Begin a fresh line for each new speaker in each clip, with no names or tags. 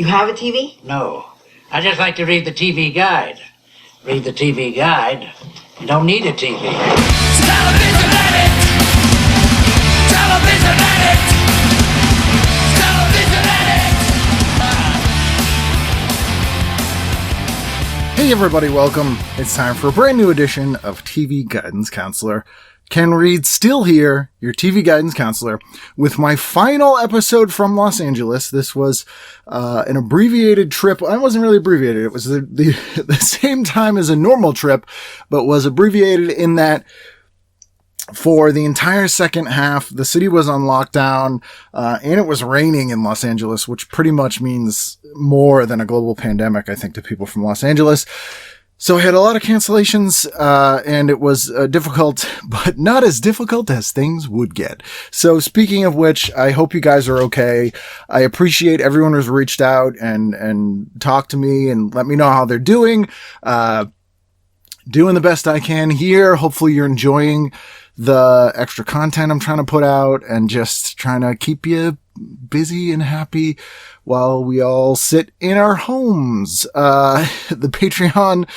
You have a TV?
No. I just like to read the TV guide. Read the TV guide. You don't need a TV. Television addict! Television addict! Television addict!
Hey everybody, welcome. It's time for a brand new edition of TV Guidance Counselor. Ken Reed still here, your TV Guidance Counselor, with my final episode from Los Angeles. This was an abbreviated trip. I wasn't really abbreviated. It was the same time as a normal trip, but was abbreviated in that for the entire second half, the city was on lockdown, and it was raining in Los Angeles, which pretty much means more than a global pandemic, I think, to people from Los Angeles. So I had a lot of cancellations, and it was difficult, but not as difficult as things would get. So speaking of which, I hope you guys are okay. I appreciate everyone who's reached out and talked to me and let me know how they're doing. Doing the best I can here. Hopefully you're enjoying the extra content I'm trying to put out and just trying to keep you busy and happy while we all sit in our homes. The Patreon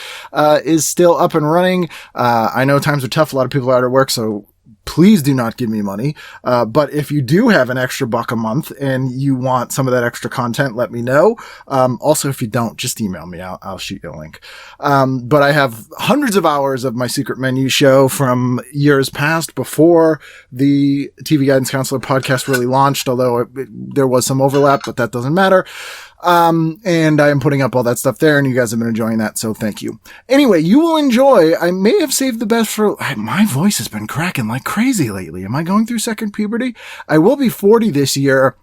is still up and running. I know times are tough. A lot of people are out of work, so please do not give me money. But if you do have an extra $1 a month and you want some of that extra content, let me know. Also, if you don't, just email me. I'll shoot you a link. But I have hundreds of hours of my secret menu show from years past before the TV Guidance Counselor podcast really launched, although there was some overlap, but that doesn't matter. And I am putting up all that stuff there, and you guys have been enjoying that, so thank you. Anyway, you will enjoy. I may have saved the best for, my voice has been cracking like crazy lately. Am I going through second puberty? I will be 40 this year,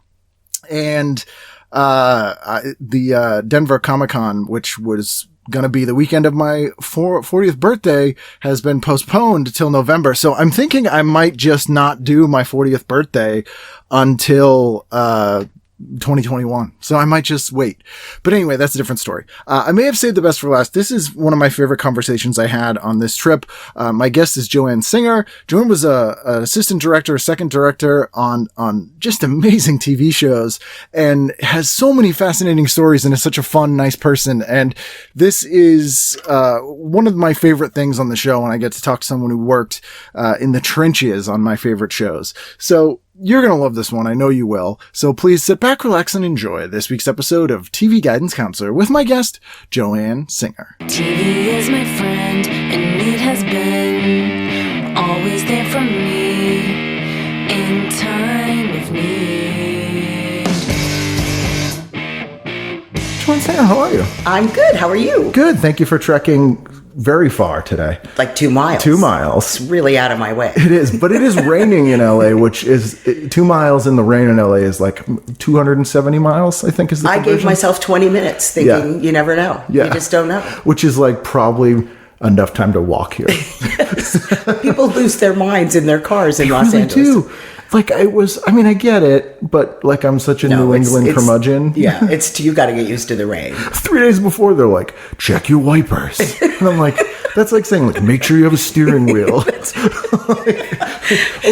and, the Denver Comic-Con, which was gonna be the weekend of my 40th birthday, has been postponed till November. So I'm thinking I might just not do my 40th birthday until, 2021. So I might just wait. But anyway, that's a different story. I may have saved the best for last. This is one of my favorite conversations I had on this trip. My guest is Joanne Singer. Joanne was an assistant director, second director on just amazing TV shows and has so many fascinating stories and is such a fun, nice person. And this is, one of my favorite things on the show when I get to talk to someone who worked, in the trenches on my favorite shows. So, you're going to love this one. I know you will. So please sit back, relax, and enjoy this week's episode of TV Guidance Counselor with my guest, Joanne Singer.
TV is my friend, and it has been always there for me in time of need.
Joanne Singer, how are you?
I'm good. How are you?
Good. Thank you for trekking very far today.
Like 2 miles.
2 miles.
It's really out of my way.
It is, but it is raining in LA, which is 2 miles in the rain in LA is like 270 miles, I think is the conversion.
I gave myself 20 minutes thinking you never know.
Yeah.
You just don't know.
Which is like probably enough time to walk here.
People lose their minds in their cars in Los
really
Angeles.
Do. Like I mean, I get it, but like I'm such a New England curmudgeon.
Yeah, you got to get used to the rain.
3 days before, they're like, check your wipers. And I'm like, that's like saying, like, make sure you have a steering wheel. Okay.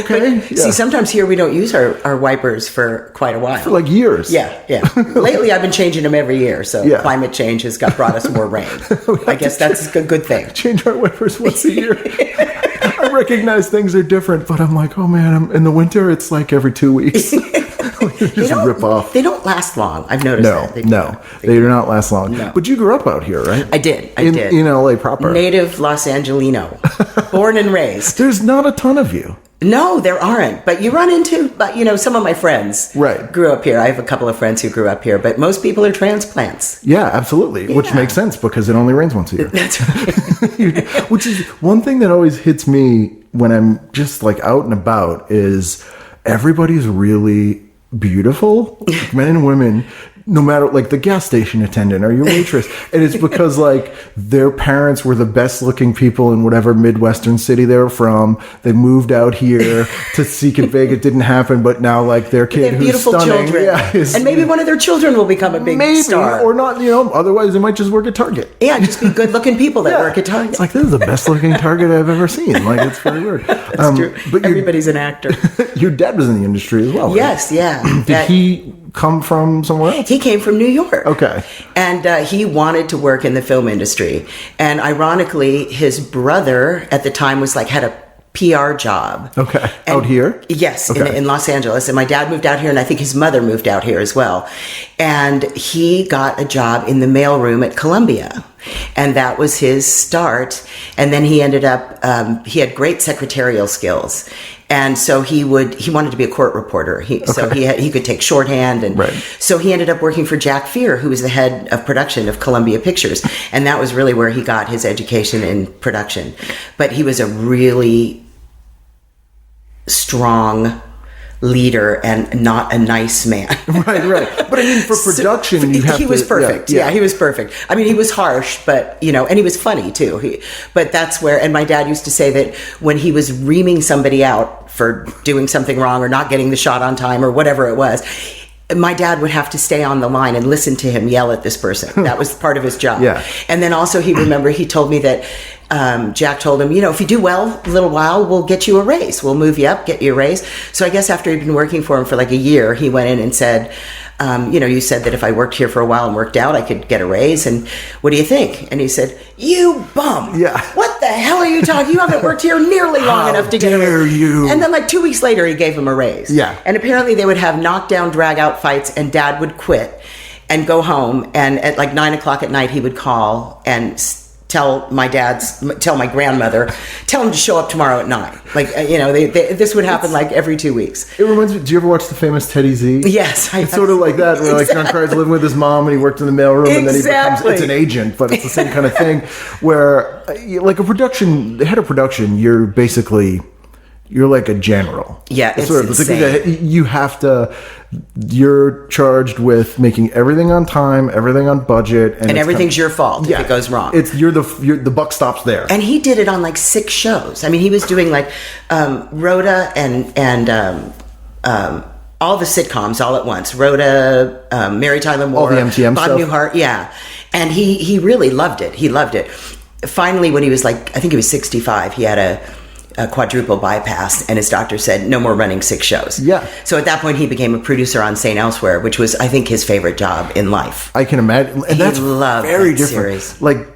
But, see, sometimes here we don't use our wipers for quite a while.
For like years.
Yeah. Lately, I've been changing them every year, so climate change has brought us more rain. I guess that's a good thing.
Change our wipers once a year. I recognize things are different, but I'm like, oh man, in the winter, it's like every 2 weeks. Just rip off.
They don't last long. I've noticed that. They
do not last long.
No.
But you grew up out here, right?
I did.
In LA proper.
Native Los Angelino. Born and raised.
There's not a ton of you.
No, there aren't. But you run into, some of my friends grew up here. I have a couple of friends who grew up here, but most people are transplants.
Yeah, absolutely. Yeah. Which makes sense because it only rains once a year. That's right. Which is one thing that always hits me when I'm just like out and about is everybody's really beautiful, like men and women, no matter, like the gas station attendant or your waitress. And it's because like their parents were the best looking people in whatever Midwestern city they were from. They moved out here to seek and beg. It didn't happen, but now like their kid who's
beautiful
stunning.
Children. And maybe one of their children will become a big star.
Or not, otherwise they might just work at Target.
Yeah, just be good looking people that work at Target.
It's like, this is the best looking Target I've ever seen. Like, it's very weird.
That's true. But everybody's an actor.
Your dad was in the industry as well, right?
Yes, yeah.
Did he come from somewhere else?
He came from New York.
Okay.
And he wanted to work in the film industry. And ironically, his brother at the time had a PR job.
Okay. Out here?
Yes,
okay.
in Los Angeles. And my dad moved out here, and I think his mother moved out here as well. And he got a job in the mailroom at Columbia. And that was his start. And then he ended up, he had great secretarial skills. And so he wanted to be a court reporter. So he could take shorthand. And so he ended up working for Jack Fear, who was the head of production of Columbia Pictures. And that was really where he got his education in production. But he was a really strong leader and not a nice man.
Right. But I mean, for production,
he was perfect. Yeah, he was perfect. I mean, he was harsh, but, and he was funny too. But that's where, and my dad used to say that when he was reaming somebody out for doing something wrong or not getting the shot on time or whatever it was, my dad would have to stay on the line and listen to him yell at this person. That was part of his job.
Yeah.
And then also he told me that Jack told him, if you do well a little while, we'll get you a raise. We'll move you up, get you a raise. So I guess after he'd been working for him for like a year, he went in and said, you said that if I worked here for a while and worked out, I could get a raise. And what do you think? And he said, you bum.
Yeah.
What the hell are you talking? You haven't worked here nearly long enough to get a raise.
How dare you?
And then like 2 weeks later, he gave him a raise.
Yeah.
And apparently they would have knockdown, drag out fights, and Dad would quit and go home. And at like 9 o'clock at night, he would call and tell my grandmother, tell him to show up tomorrow at 9. Like, this would happen like every 2 weeks.
It reminds me, do you ever watch the famous Teddy Z?
Yes.
It's sort of like that, where like John Crye's living with his mom and he worked in the mailroom and then he becomes, it's an agent, but it's the same kind of thing where like the head of production, you're like a general.
Yeah, it's
insane. You're charged with making everything on time, everything on budget, and
everything's your fault if it goes wrong.
You're the buck stops there.
And he did it on like 6 shows. I mean, he was doing like Rhoda and all the sitcoms all at once. Rhoda, Mary Tyler Moore,
all the MTM
Bob
stuff.
Newhart, yeah. And he really loved it. He loved it. Finally, when he was like, I think he was 65, he had a quadruple bypass, and his doctor said no more running 6 shows.
Yeah.
So at that point, he became a producer on St. Elsewhere, which was, I think, his favorite job in life.
I can imagine, and that's very different.
Series.
Like,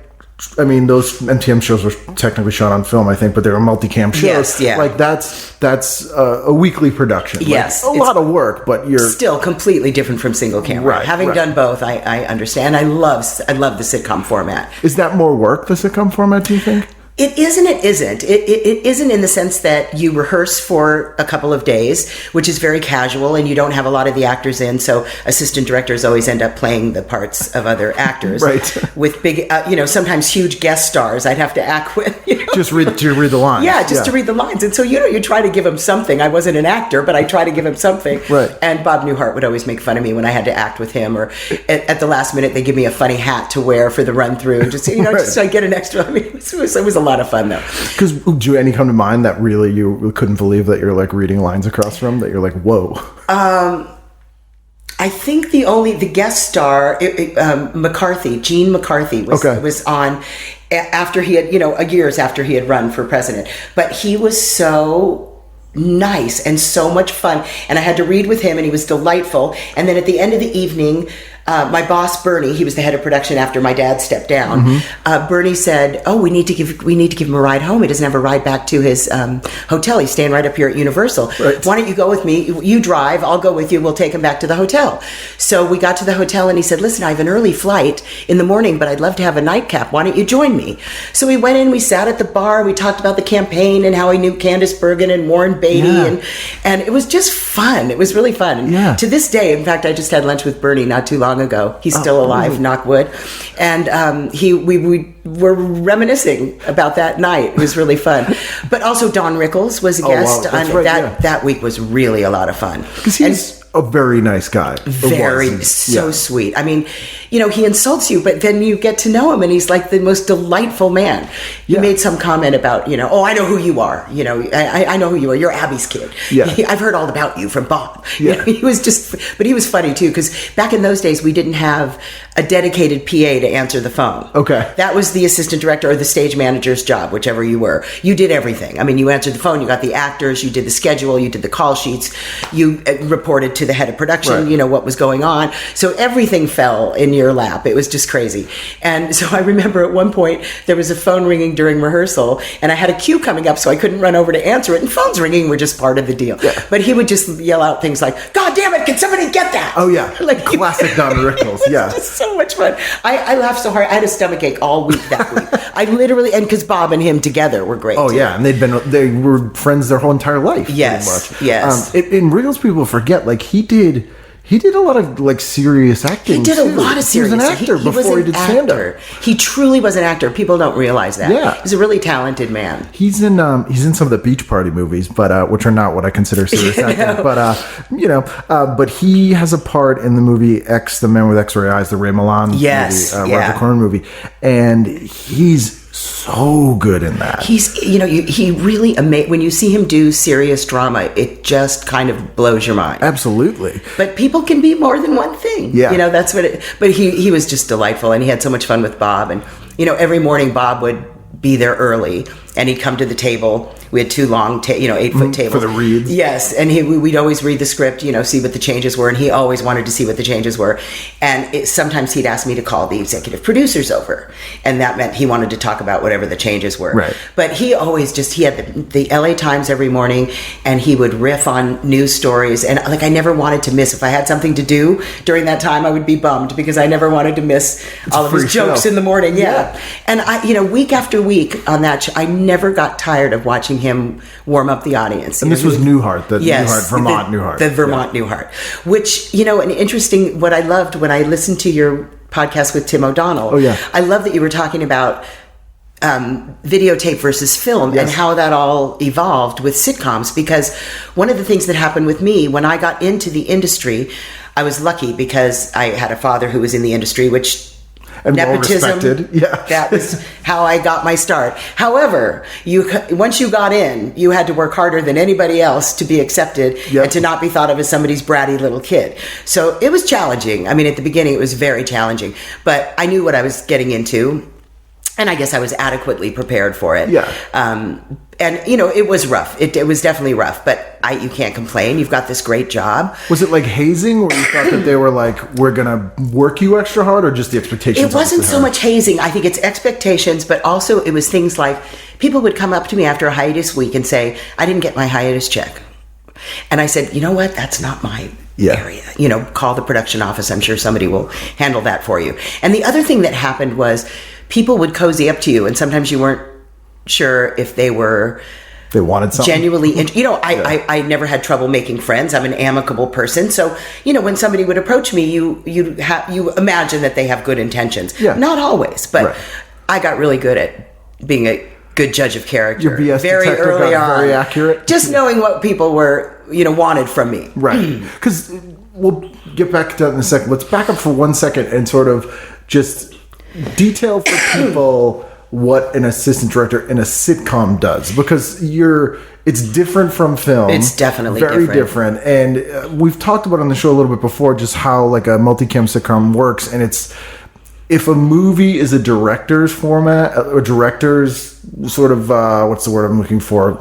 I mean, those MTM shows were technically shot on film, I think, but they were multicam shows.
Yes, yeah.
Like that's a weekly production.
Yes,
like, a lot of work, but you're
still completely different from single camera.
Right,
Having done both, I understand. I love the sitcom format.
Is that more work, the sitcom format? Do you think?
It isn't. It isn't. It isn't in the sense that you rehearse for a couple of days, which is very casual, and you don't have a lot of the actors in. So assistant directors always end up playing the parts of other actors,
right?
With big, sometimes huge guest stars. I'd have to act with.
Just to read the lines.
Yeah, to read the lines. And so you try to give him something. I wasn't an actor, but I try to give him something.
Right.
And Bob Newhart would always make fun of me when I had to act with him, or at the last minute they give me a funny hat to wear for the run through, just right. Just so I get an extra. I mean, it was a lot of fun though.
Because do any come to mind that really you couldn't believe that you're like reading lines across from, that you're like, whoa?
I think the guest star, McCarthy, Gene McCarthy was on after he had, years after he had run for president, but he was so nice and so much fun, and I had to read with him, and he was delightful. And then at the end of the evening, my boss Bernie, he was the head of production after my dad stepped down. Mm-hmm. Bernie said, "Oh, we need to give him a ride home. He doesn't have a ride back to his hotel. He's staying right up here at Universal. Right. Why don't you go with me? You drive. I'll go with you. We'll take him back to the hotel." So we got to the hotel, and he said, "Listen, I have an early flight in the morning, but I'd love to have a nightcap. Why don't you join me?" So we went in. We sat at the bar. We talked about the campaign and how he knew Candace Bergen and Warren Beatty, and it was just fun. It was really fun. And to this day, in fact, I just had lunch with Bernie not too long ago. He's still alive, knock wood. And we were reminiscing about that night. It was really fun. But also Don Rickles was a guest. That week was really a lot of fun.
Because he's a very nice guy.
Sweet. I mean, he insults you, but then you get to know him, and he's like the most delightful man. He made some comment about, "Oh, I know who you are. I know who you are. You're Abby's kid.
Yeah.
I've heard all about you from Bob."
Yeah.
But he was funny too, because back in those days, we didn't have a dedicated PA to answer the phone.
Okay.
That was the assistant director or the stage manager's job, whichever you were. You did everything. I mean, you answered the phone, you got the actors, you did the schedule, you did the call sheets, you reported to the head of production, you know, what was going on. So everything fell in your lap. It was just crazy. And so I remember at one point there was a phone ringing during rehearsal, and I had a cue coming up, so I couldn't run over to answer it. And phones ringing were just part of the deal. Yeah. But he would just yell out things like, "God damn it, can somebody get that?"
Oh yeah, like classic Don Rickles. Yeah,
just so much fun. I laughed so hard. I had a stomachache all week that week. I literally, and because Bob and him together were great.
Oh
too.
yeah, and they were friends their whole entire life.
Yes,
pretty much.
yes.
In Riggles, people forget, like he did a lot of like serious acting.
He did a lot of serious.
He was an actor before he did stand-up.
He truly was an actor. People don't realize that.
Yeah,
he's a really talented man.
He's in some of the Beach Party movies, but which are not what I consider serious acting. But but he has a part in the movie X, The Man with X-Ray Eyes, the Ray Milland movie, Roger Corman movie, and he's so good in that. He's,
he really when you see him do serious drama, it just kind of blows your mind.
Absolutely.
But people can be more than one thing.
Yeah.
That's what it, but he was just delightful, and he had so much fun with Bob. And, every morning Bob would be there early, and he'd come to the table. We had two long, 8-foot tables.
For the reads.
Yes, and we'd always read the script, see what the changes were, and he always wanted to see what the changes were. And sometimes he'd ask me to call the executive producers over, and that meant he wanted to talk about whatever the changes were.
Right.
But he always he had the LA Times every morning, and he would riff on news stories, and I never wanted to miss. If I had something to do during that time, I would be bummed because I never wanted to miss all of his jokes in the morning. Yeah. And week after week on that show, I never got tired of watching him warm up the audience.
And this was Newhart, Vermont Newhart.
The Vermont Newhart. Which, an interesting, what I loved when I listened to your podcast with Tim O'Donnell.
Oh, yeah.
I love that you were talking about videotape versus film and how that all evolved with sitcoms, because one of the things that happened with me when I got into the industry, I was lucky because I had a father who was in the industry, which
and
nepotism, that was how I got my start. However, once you got in, you had to work harder than anybody else to be accepted and to not be thought of as somebody's bratty little kid. So it was challenging. I mean, at the beginning, it was very challenging, but I knew what I was getting into, and I guess I was adequately prepared for it.
Yeah.
And, it was rough. It was definitely rough, but you can't complain. You've got this great job.
Was it like hazing, where you thought that they were like, we're going to work you extra hard, or just the expectations?
It wasn't so much hazing. I think it's expectations, but also it was things like people would come up to me after a hiatus week and say, I didn't get my hiatus check. And I said, you know what? That's not my area. Call the production office. I'm sure somebody will handle that for you. And the other thing that happened was people would cozy up to you, and sometimes you weren't sure if they wanted something genuinely. I never had trouble making friends. I'm an amicable person, so when somebody would approach me, you imagine that they have good intentions. Not always, but I got really good at being a good judge of character.
Your BS
very
detector
early
got
on,
very accurate.
Just knowing what people were wanted from me.
Right. Because we'll get back to that in a second. Let's back up for 1 second and sort of just detail for people what an assistant director in a sitcom does, because it's different from film.
It's definitely
very different. And we've talked about on the show a little bit before just how like a multicam sitcom works, and it's, if a movie is a director's format, or director's sort of what's the word I'm looking for?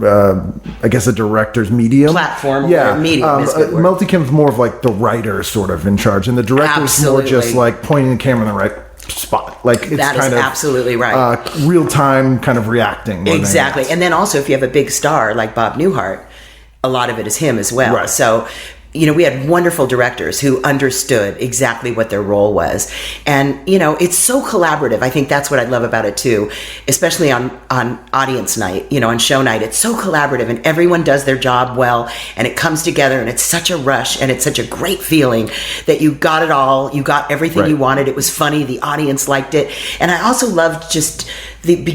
I guess a director's medium,
platform. Or medium is a good word.
Multicam's more of like the writer sort of in charge, and the director's more just like pointing the camera in the right spot. Like it's
that
kind
is
of
absolutely right.
Real time kind of reacting.
Exactly. And then also if you have a big star like Bob Newhart, a lot of it is him as well.
Right.
So we had wonderful directors who understood exactly what their role was. And, it's so collaborative. I think that's what I love about it too, especially on audience night, on show night. It's so collaborative and everyone does their job well, and it comes together, and it's such a rush, and it's such a great feeling that you got it all. You got everything you wanted. It was funny. The audience liked it. And I also loved just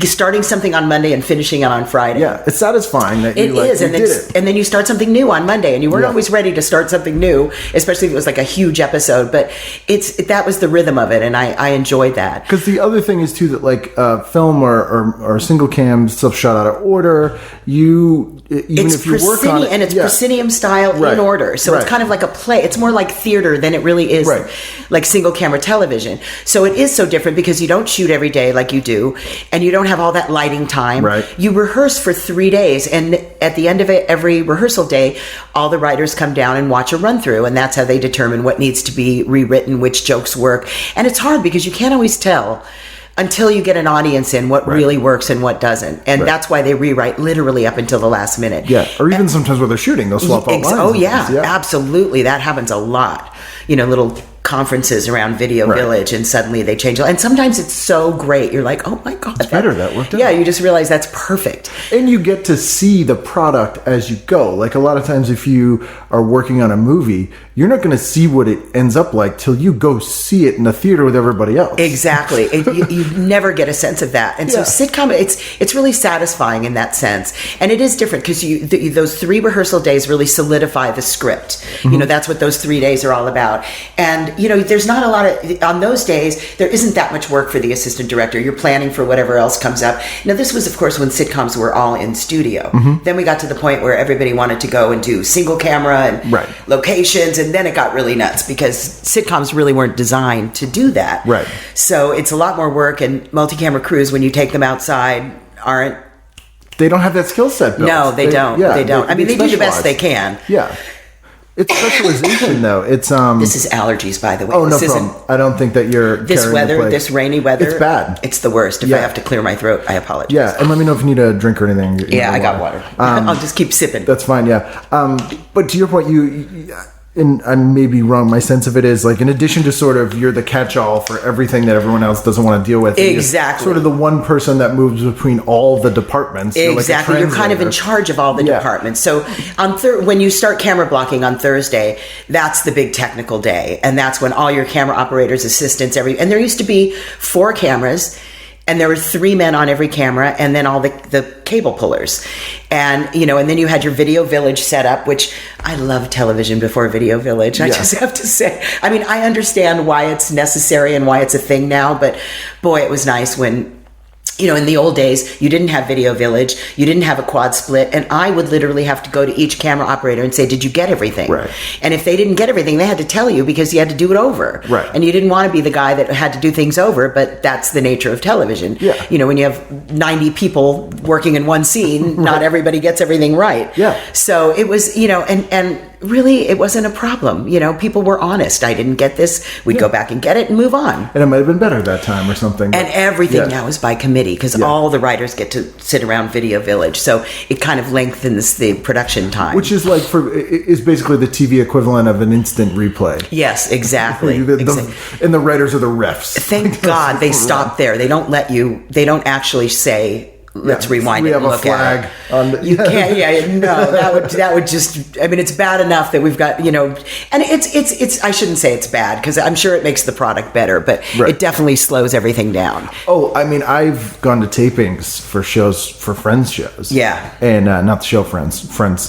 starting something on Monday and finishing it on Friday.
Yeah, it's satisfying that
it is, and then you start something new on Monday, and you weren't always ready to start something new, especially if it was like a huge episode. But that was the rhythm of it, and I enjoyed that.
Because the other thing is too that like film or single cam stuff shot out of order, if you work on it,
and it's proscenium style in order, so it's kind of like a play. It's more like theater than it really is like single camera television. So it is so different because you don't shoot every day like you do. and you don't have all that lighting time.
Right.
You rehearse for 3 days, and at the end of every rehearsal day, all the writers come down and watch a run through, and that's how they determine what needs to be rewritten, which jokes work. And it's hard because you can't always tell until you get an audience in what really works and what doesn't. And that's why they rewrite literally up until the last minute.
Yeah, or even sometimes where they're shooting, they'll swap out lines.
Oh, yeah, absolutely. That happens a lot. Little conferences around Video Village, and suddenly they change. And sometimes it's so great. You're like, oh my God.
It's better. That worked out.
Yeah, you just realize that's perfect.
And you get to see the product as you go. Like a lot of times if you are working on a movie, you're not going to see what it ends up like till you go see it in the theater with everybody else.
Exactly. You never get a sense of that. And so sitcom, it's really satisfying in that sense. And it is different because those 3 rehearsal days really solidify the script. That's what those 3 days are all about. And, there's not a lot of, on those days, there isn't that much work for the assistant director. You're planning for whatever else comes up. Now, this was, of course, when sitcoms were all in studio. Then we got to the point where everybody wanted to go and do single camera and locations, and then it got really nuts because sitcoms really weren't designed to do that.
Right.
So it's a lot more work, and multi-camera crews, when you take them outside, aren't...
They don't have that skill set built.
No, they don't.
Yeah,
they don't. I mean, they do the best they can.
Yeah. It's specialization, though. It's
This is allergies, by the way.
Oh, no problem. I don't think that you're
this weather, this rainy weather.
It's bad.
It's the worst. If I have to clear my throat, I apologize.
Yeah, and let me know if you need a drink or anything.
Yeah, I got water. I'll just keep sipping.
That's fine. Yeah. But to your point, you and I may be wrong, my sense of it is like, in addition to sort of you're the catch-all for everything that everyone else doesn't want to deal with.
Exactly.
Sort of the one person that moves between all the departments.
Exactly. You're kind of in charge of all the departments. So on when you start camera blocking on Thursday, that's the big technical day. And that's when all your camera operators, assistants, and there used to be 4 cameras, and there were 3 men on every camera, and then all the cable pullers. And, and then you had your Video Village set up, which I love television before Video Village. I just have to say, I mean, I understand why it's necessary and why it's a thing now, but boy, it was nice when, in the old days, you didn't have Video Village, you didn't have a quad split, and I would literally have to go to each camera operator and say, did you get everything?
Right.
And if they didn't get everything, they had to tell you because you had to do it over.
Right.
And you didn't want to be the guy that had to do things over, but that's the nature of television.
Yeah.
When you have 90 people working in one scene, not everybody gets everything right.
Yeah.
So it was, and really, it wasn't a problem. People were honest. I didn't get this. We'd go back and get it and move on.
And it might have been better that time or something.
And everything now is by committee because all the writers get to sit around Video Village. So it kind of lengthens the production time.
Which is is basically the TV equivalent of an instant replay.
Yes, exactly.
And the writers are the refs.
Thank God they stopped there. They don't don't actually say, let's rewind it and look at it. You can't. Yeah, no, that would just. I mean, it's bad enough that we've got, and it's. I shouldn't say it's bad because I'm sure it makes the product better, but it definitely slows everything down.
Oh, I mean, I've gone to tapings for shows, for Friends shows.
Yeah,
and not the show Friends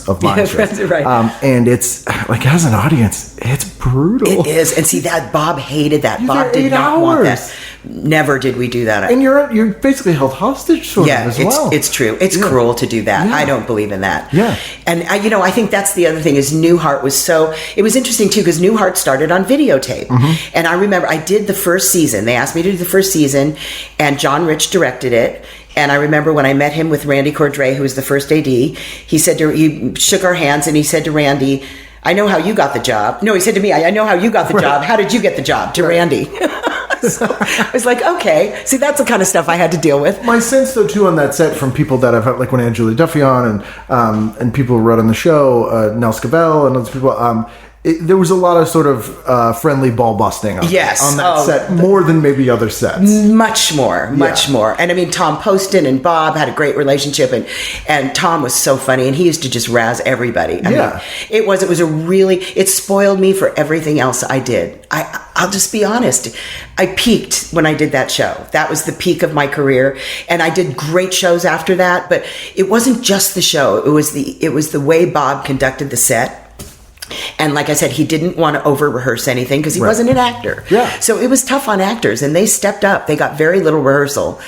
of mine shows.
Friends, right?
And it's like, as an audience, it's brutal.
It is, and see that Bob hated that. Bob did not want that. Never did we do that.
And you're basically held hostage sort of as well.
It's true. It's cruel to do that.
Yeah.
I don't believe in that.
Yeah.
And I think that's the other thing is Newhart it was interesting too because Newhart started on videotape. Mm-hmm. And I remember I did the first season. They asked me to do the first season and John Rich directed it. And I remember when I met him with Randy Cordray, who was the first AD, he shook our hands and he said to Randy, I know how you got the job. No, he said to me, I know how you got the job. How did you get the job? To Randy. So I was like, okay. See, that's the kind of stuff I had to deal with.
My sense, though, too, on that set from people that I've had, like when I had Julie Duffy on and people who wrote on the show, Nell Scavell and other people, there was a lot of sort of friendly ball busting on that set, more than maybe other sets. Much more.
And I mean, Tom Poston and Bob had a great relationship, and Tom was so funny, and he used to just razz everybody. I mean, it spoiled me for everything else I did. I'll just be honest. I peaked when I did that show. That was the peak of my career, and I did great shows after that. But it wasn't just the show. It was the way Bob conducted the set. And like I said, he didn't want to over-rehearse anything because he wasn't an actor.
Yeah.
So it was tough on actors, and they stepped up. They got very little rehearsal.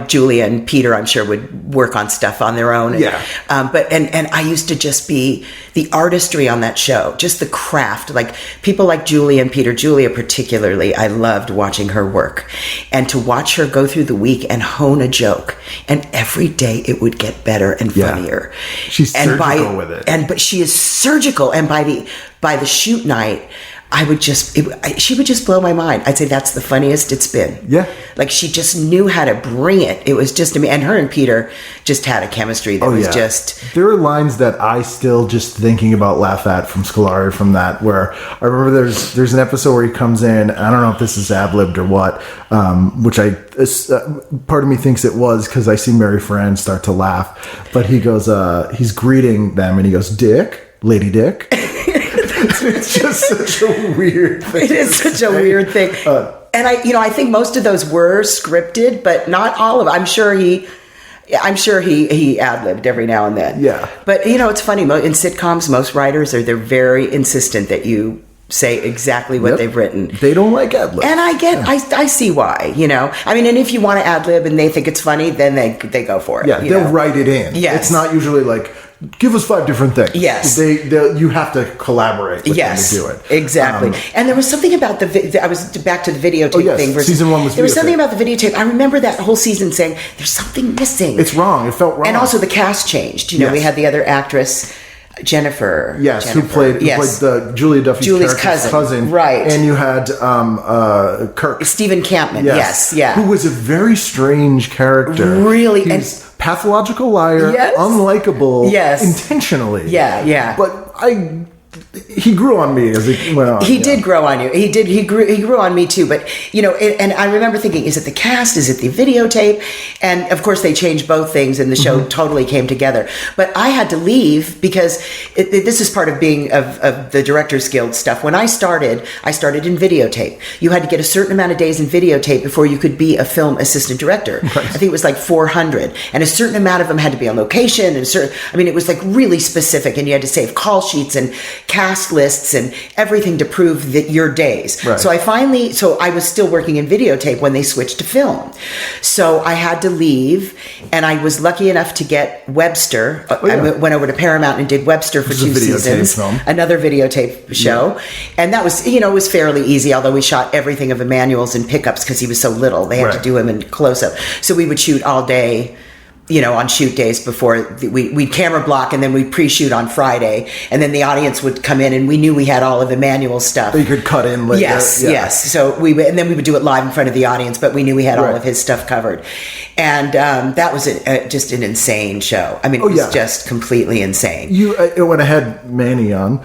Julia and Peter, I'm sure, would work on stuff on their own.
Yeah.
But I used to just be the artistry on that show, just the craft. Like people like Julia and Peter, Julia particularly, I loved watching her work. And to watch her go through the week and hone a joke. And every day it would get better and funnier.
She's surgical with it.
But she is surgical. And by the shoot night, she would just blow my mind. I'd say that's the funniest it's been.
Yeah.
Like she just knew how to bring it. It was just, and her and Peter just had a chemistry that was just.
There are lines that I still just thinking about laugh at from Scolari from that, where I remember there's an episode where he comes in, and I don't know if this is ad-libbed or what, which part of me thinks it was because I see Mary Fran start to laugh, but he goes, he's greeting them and he goes, Dick, Lady Dick. It's just such a weird thing.
It is such a weird thing. And I think most of those were scripted, but not all of them. I'm sure he ad-libbed every now and then.
Yeah.
But it's funny, in sitcoms, most writers they're very insistent that you say exactly what they've written.
They don't like ad-lib.
And I see why, and if you want to ad-lib and they think it's funny, then they go for it.
Yeah, they'll write it in.
Yes.
It's not usually like, give us 5 different things.
Yes.
You have to collaborate with them to do it.
Exactly. And there was something about I was back to the videotape thing.
Season 1 was
There was
videotape.
something about the videotape. I remember that whole season saying, there's something missing.
It's wrong. It felt wrong.
And also the cast changed. We had the other actress, Jennifer.
Yes, who played the Julia Duffy's
Julie's
cousin.
Right.
And you had Kirk.
Stephen Campman. Yes. Yeah.
Who was a very strange character.
Really.
He's pathological liar,
Yes.
unlikable,
Yes.
intentionally.
Yeah.
But he grew on me as it went on.
He did grow on you. He grew on me too. But and I remember thinking, is it the cast? Is it the videotape? And of course, they changed both things, and the show totally came together. But I had to leave because this is part of being of the Directors Guild stuff. When I started in videotape. You had to get a certain amount of days in videotape before you could be a film assistant director. Right. I think it was like 400, and a certain amount of them had to be on location. And it was like really specific, and you had to save call sheets and cast lists and everything to prove that your days.
Right.
So I was still working in videotape when they switched to film. So I had to leave, and I was lucky enough to get Webster. I went over to Paramount and did Webster for 2 seasons.
Film.
Another videotape show. Yeah. And that was, it was fairly easy, although we shot everything of Emmanuel's in pickups because he was so little. They had to do him in close-up. So we would shoot all day, on shoot days before we'd camera block, and then we'd pre-shoot on Friday, and then the audience would come in, and we knew we had all of Emmanuel's stuff.
You could cut in later.
Yes. So then we would do it live in front of the audience, but we knew we had all of his stuff covered. And that was just an insane show. It was just completely insane.
It went ahead Manny on.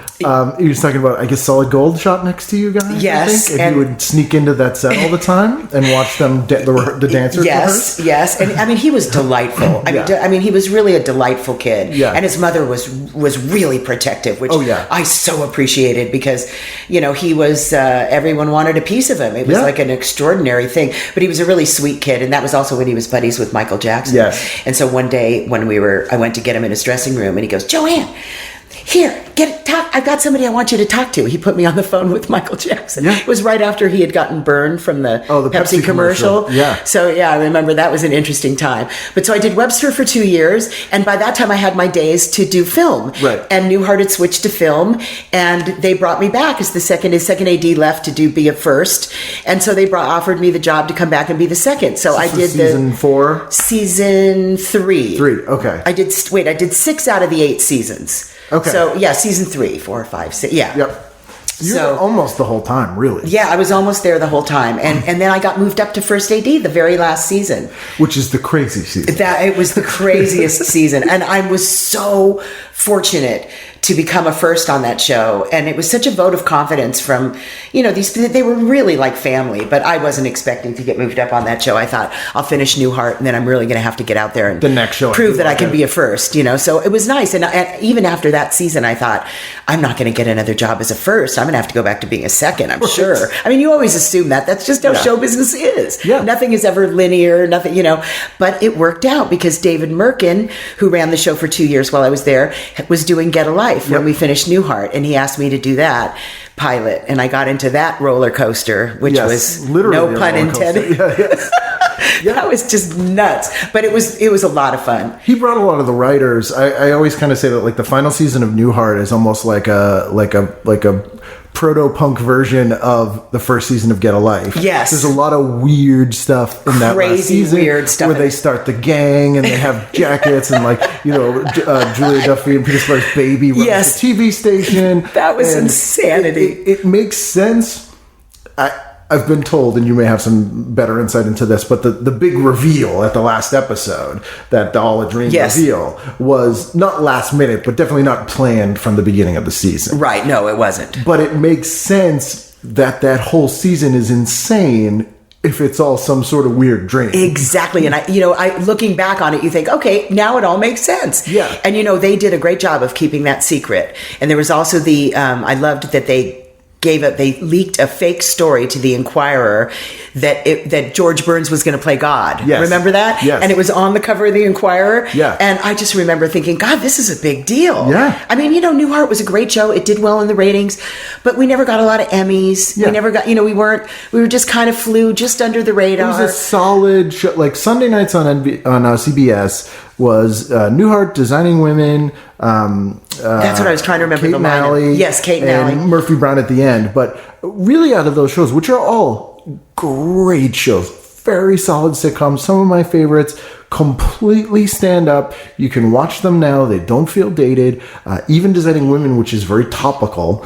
He was talking about, I guess, Solid Gold shot next to you guys.
Yes.
I think? And you would sneak into that set all the time and watch them, the dancers.
Yes. And he was delightful. He was really a delightful kid.
Yeah.
And his mother was really protective, which I so appreciated because, he was, everyone wanted a piece of him. It was like an extraordinary thing. But he was a really sweet kid. And that was also when he was buddies with Michael Jackson.
Yes.
And so one day when I went to get him in his dressing room, and he goes, Joanne, here, I've got somebody I want you to talk to. He put me on the phone with Michael Jackson. Yeah. It was right after he had gotten burned from the Pepsi commercial.
Yeah.
So I remember that was an interesting time. But so I did Webster for 2 years, and by that time I had my days to do film.
Right.
And Newhart had switched to film, and they brought me back as his second AD left to be a first. And so they offered me the job to come back and be the second. So I did
season 4?
Season 3.
3, okay.
I did 6 out of the 8 seasons.
Okay.
So season 3, 4, 5, 6. Yeah.
Yep. You were almost the whole time, really.
Yeah, I was almost there the whole time, and then I got moved up to first AD the very last season,
which is the crazy season.
It was the craziest season, and I was so fortunate to become a first on that show, and it was such a vote of confidence from they were really like family, but I wasn't expecting to get moved up on that show. I thought I'll finish Newhart, and then I'm really going to have to get out there and
the next show
prove that I can be a first. So it was nice, and even after that season, I thought I'm not going to get another job as a first. I'm going to have to go back to being a second. I'm sure. You always assume that. That's just how show business is.
Yeah.
Nothing is ever linear. Nothing, But it worked out because David Merkin, who ran the show for 2 years while I was there, was doing Get a Life. Life when we finished Newhart, and he asked me to do that pilot, and I got into that roller coaster, which was literally no pun intended. That was just nuts, but it was a lot of fun.
He brought a lot of the writers. I always kind of say that like the final season of Newhart is almost like a proto-punk version of the first season of Get a Life.
Yes.
There's a lot of weird stuff in that last season. Weird stuff. Where they start the gang and they have jackets and Julia Duffy and Peter Sparks' baby runs the TV station.
That was insanity.
It makes sense. I've been told, and you may have some better insight into this, but the big reveal at the last episode, that All a Dream reveal, was not last minute, but definitely not planned from the beginning of the season.
Right, no, it wasn't.
But it makes sense that whole season is insane if it's all some sort of weird dream.
Exactly. And I looking back on it, you think, okay, now it all makes sense.
Yeah.
And they did a great job of keeping that secret. And there was also I loved that they leaked a fake story to the Inquirer that George Burns was going to play God.
Yes.
Remember that?
Yes.
And it was on the cover of the Inquirer.
Yeah.
And I just remember thinking, God, this is a big deal.
Yeah.
I mean, Newhart was a great show. It did well in the ratings, but we never got a lot of Emmys.
Yeah.
We never got, we were just kind of flew just under the radar.
It was a solid show. Like Sunday nights on CBS was Newhart, Designing Women.
That's what I was trying to remember.
Kate and Allie.
Yes, Kate and Allie.
Murphy Brown at the end. But really out of those shows, which are all great shows, very solid sitcoms, some of my favorites, completely stand up. You can watch them now. They don't feel dated. Even Designing Women, which is very topical.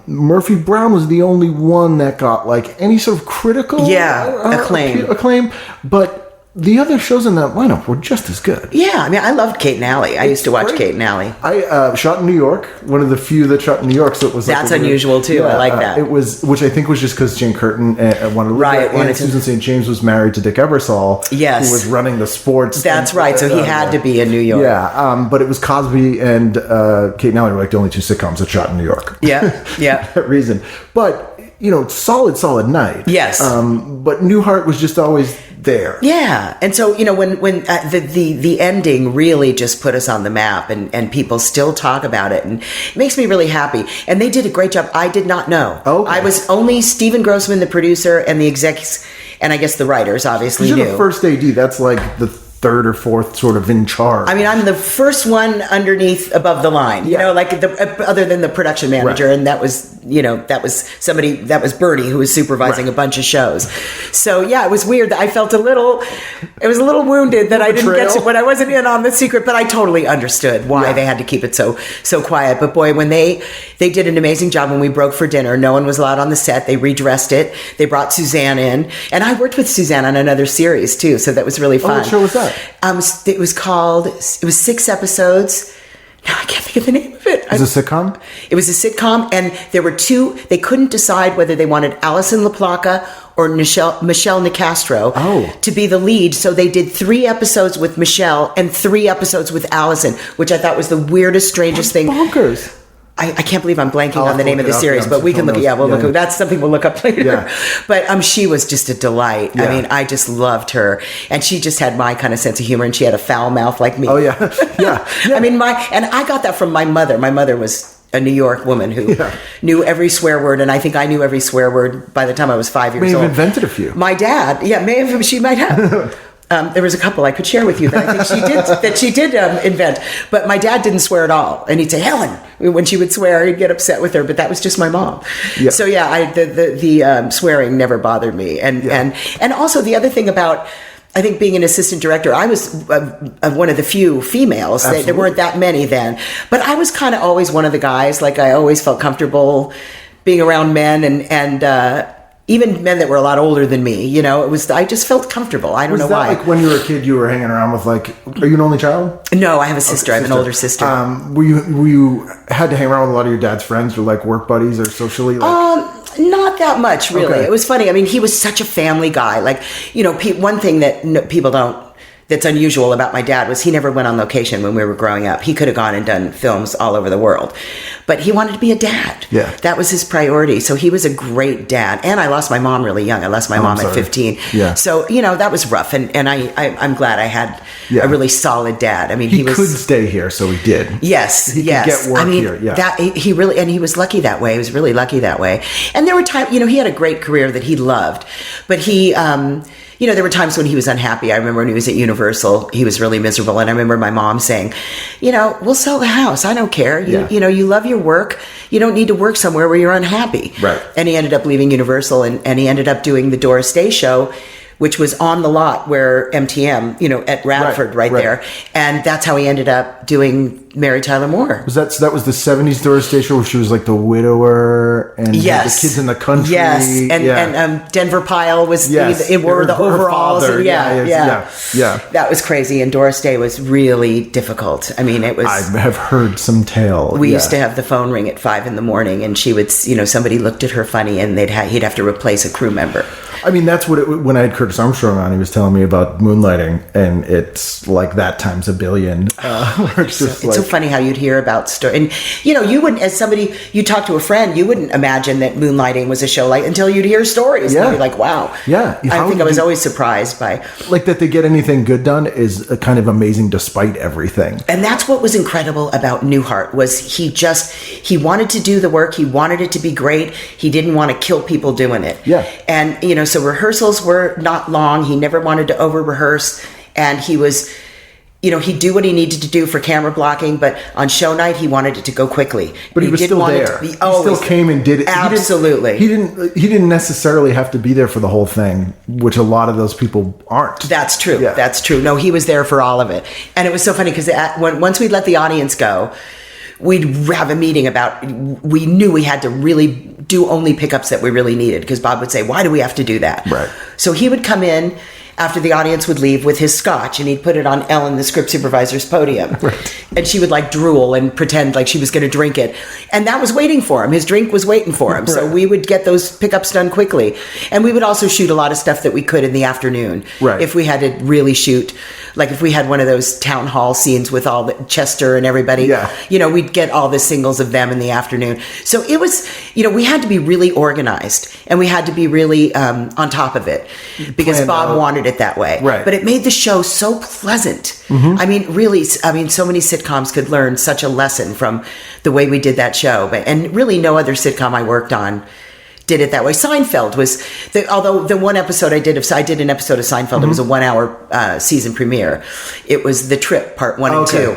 Murphy Brown was the only one that got like any sort of critical acclaim. But the other shows in that lineup were just as good.
Yeah, I mean, I loved Kate and Allie. I used to watch Kate and Allie.
I shot in New York. One of the few that shot in New York, so it was
that's unusual too. I like that.
It was, which I think was just because Jane Curtin wanted to live there, and Susan St. James was married to Dick Ebersol,
yes,
who was running the sports.
That's right. So he had to be in New York.
Yeah, but it was Cosby and Kate and Allie were like the only two sitcoms that shot in New York.
Yeah.
For that reason. But solid night.
Yes.
But Newhart was just always there.
Yeah. And so, when the ending really just put us on the map and people still talk about it, and it makes me really happy. And they did a great job. I did not know.
Okay.
I was only Stephen Grossman, the producer, and the execs, and I guess the writers obviously knew.
You're the first AD. That's like the third or fourth sort of in charge.
I mean, I'm the first one underneath above the line, other than the production manager. Right. And that was Bernie, who was supervising a bunch of shows. So yeah, it was weird. I felt a little wounded that I didn't get to when I wasn't in on the secret, but I totally understood why they had to keep it so quiet. But boy, when they did an amazing job when we broke for dinner, no one was allowed on the set. They redressed it. They brought Suzanne in, and I worked with Suzanne on another series too. So that was really fun.
What show was that?
It was 6 episodes. No, I can't think of the name of it.
Was it a sitcom?
It was a sitcom, and there were 2. They couldn't decide whether they wanted Alison LaPlaca or Michelle Nicastro to be the lead. So they did 3 episodes with Michelle and 3 episodes with Allison, which I thought was the weirdest, strangest thing.
Bonkers.
I can't believe I'm blanking on the name of the series, but we can look. We'll look. That's something we'll look up later.
Yeah.
But she was just a delight. Yeah. I mean, I just loved her, and she just had my kind of sense of humor, and she had a foul mouth like me.
Oh yeah, yeah.
I mean, I got that from my mother. My mother was a New York woman who knew every swear word, and I think I knew every swear word by the time I was 5 years old.
May have invented a few.
My dad, she might have. There was a couple I could share with you that I think she did invent, but my dad didn't swear at all, and he'd say Helen when she would swear. He'd get upset with her, but that was just my mom. Yeah. So the swearing never bothered me, and also the other thing about, I think, being an assistant director, I was one of the few females. There weren't that many then, but I was kind of always one of the guys. Like, I always felt comfortable being around men and even men that were a lot older than me. I just felt comfortable. I don't know why.
Like when you were a kid, you were hanging around with are you an only child?
No, I have a sister. I have an older sister.
Were you had to hang around with a lot of your dad's friends or like work buddies or socially?
Not that much, really.
Okay.
It was funny. I mean, he was such a family guy. Like, one thing that people don't that's unusual about my dad was he never went on location when we were growing up. He could have gone and done films all over the world, but he wanted to be a dad.
Yeah.
That was his priority. So he was a great dad. And I lost my mom really young. I lost my mom at 15.
Yeah.
So, that was rough. And I'm glad I had a really solid dad. I mean,
he could stay here, so he did.
Yes.
He could get work here. Yeah.
That he was lucky that way. He was really lucky that way. And there were times, he had a great career that he loved, but he, there were times when he was unhappy. I remember when he was at Universal, he was really miserable. And I remember my mom saying, we'll sell the house. I don't care. You love your work. You don't need to work somewhere where you're unhappy.
Right.
And he ended up leaving Universal and he ended up doing the Doris Day show, which was on the lot where MTM, at Radford right there. And that's how he ended up doing Mary Tyler Moore.
That was the 70s Doris Day show where she was like the widower and had the kids in the country.
Yes, and Denver Pyle was wore the overalls. Yeah. That was crazy. And Doris Day was really difficult. I mean, it was.
I have heard some tale.
We used to have the phone ring at 5 a.m, and she would, somebody looked at her funny, and he'd have to replace a crew member.
I mean, that's what when I had Curtis Armstrong on, he was telling me about moonlighting, and it's like that times a billion. It's
so funny how you'd hear about story, and you wouldn't, as somebody, you talk to a friend, you wouldn't imagine that moonlighting was a show until you'd hear stories. And you'd be like, wow.
Yeah.
I was always surprised by
like that they get anything good done is kind of amazing despite everything.
And that's what was incredible about Newhart was he wanted to do the work, he wanted it to be great, he didn't want to kill people doing it.
Yeah.
And so rehearsals were not long. He never wanted to over rehearse, and he was, he'd do what he needed to do for camera blocking, but on show night he wanted it to go quickly.
But he was still there. He still came and did it.
Absolutely.
He didn't necessarily have to be there for the whole thing, which a lot of those people aren't.
That's true.
Yeah.
That's true. No, he was there for all of it, and it was so funny because once we'd let the audience go, we'd have a meeting we knew we had to really do only pickups that we really needed, because Bob would say, why do we have to do that?
Right.
So he would come in after the audience would leave with his scotch, and he'd put it on Ellen, the script supervisor's podium.
Right.
And she would like drool and pretend like she was going to drink it. And that was waiting for him. His drink was waiting for him. Right. So we would get those pickups done quickly. And we would also shoot a lot of stuff that we could in the afternoon.
Right.
If we had to really shoot, like if we had one of those town hall scenes with all the Chester and everybody, we'd get all the singles of them in the afternoon. So it was, we had to be really organized, and we had to be really on top of it, because Bob wanted it that way.
Right.
But it made the show so pleasant. Mm-hmm. I mean, really, so many sitcoms could learn such a lesson from the way we did that show. And really no other sitcom I worked on did it that way. Seinfeld was, although the one episode I did an episode of Seinfeld, mm-hmm. It was a 1 hour season premiere. It was The Trip, part 1 and 2.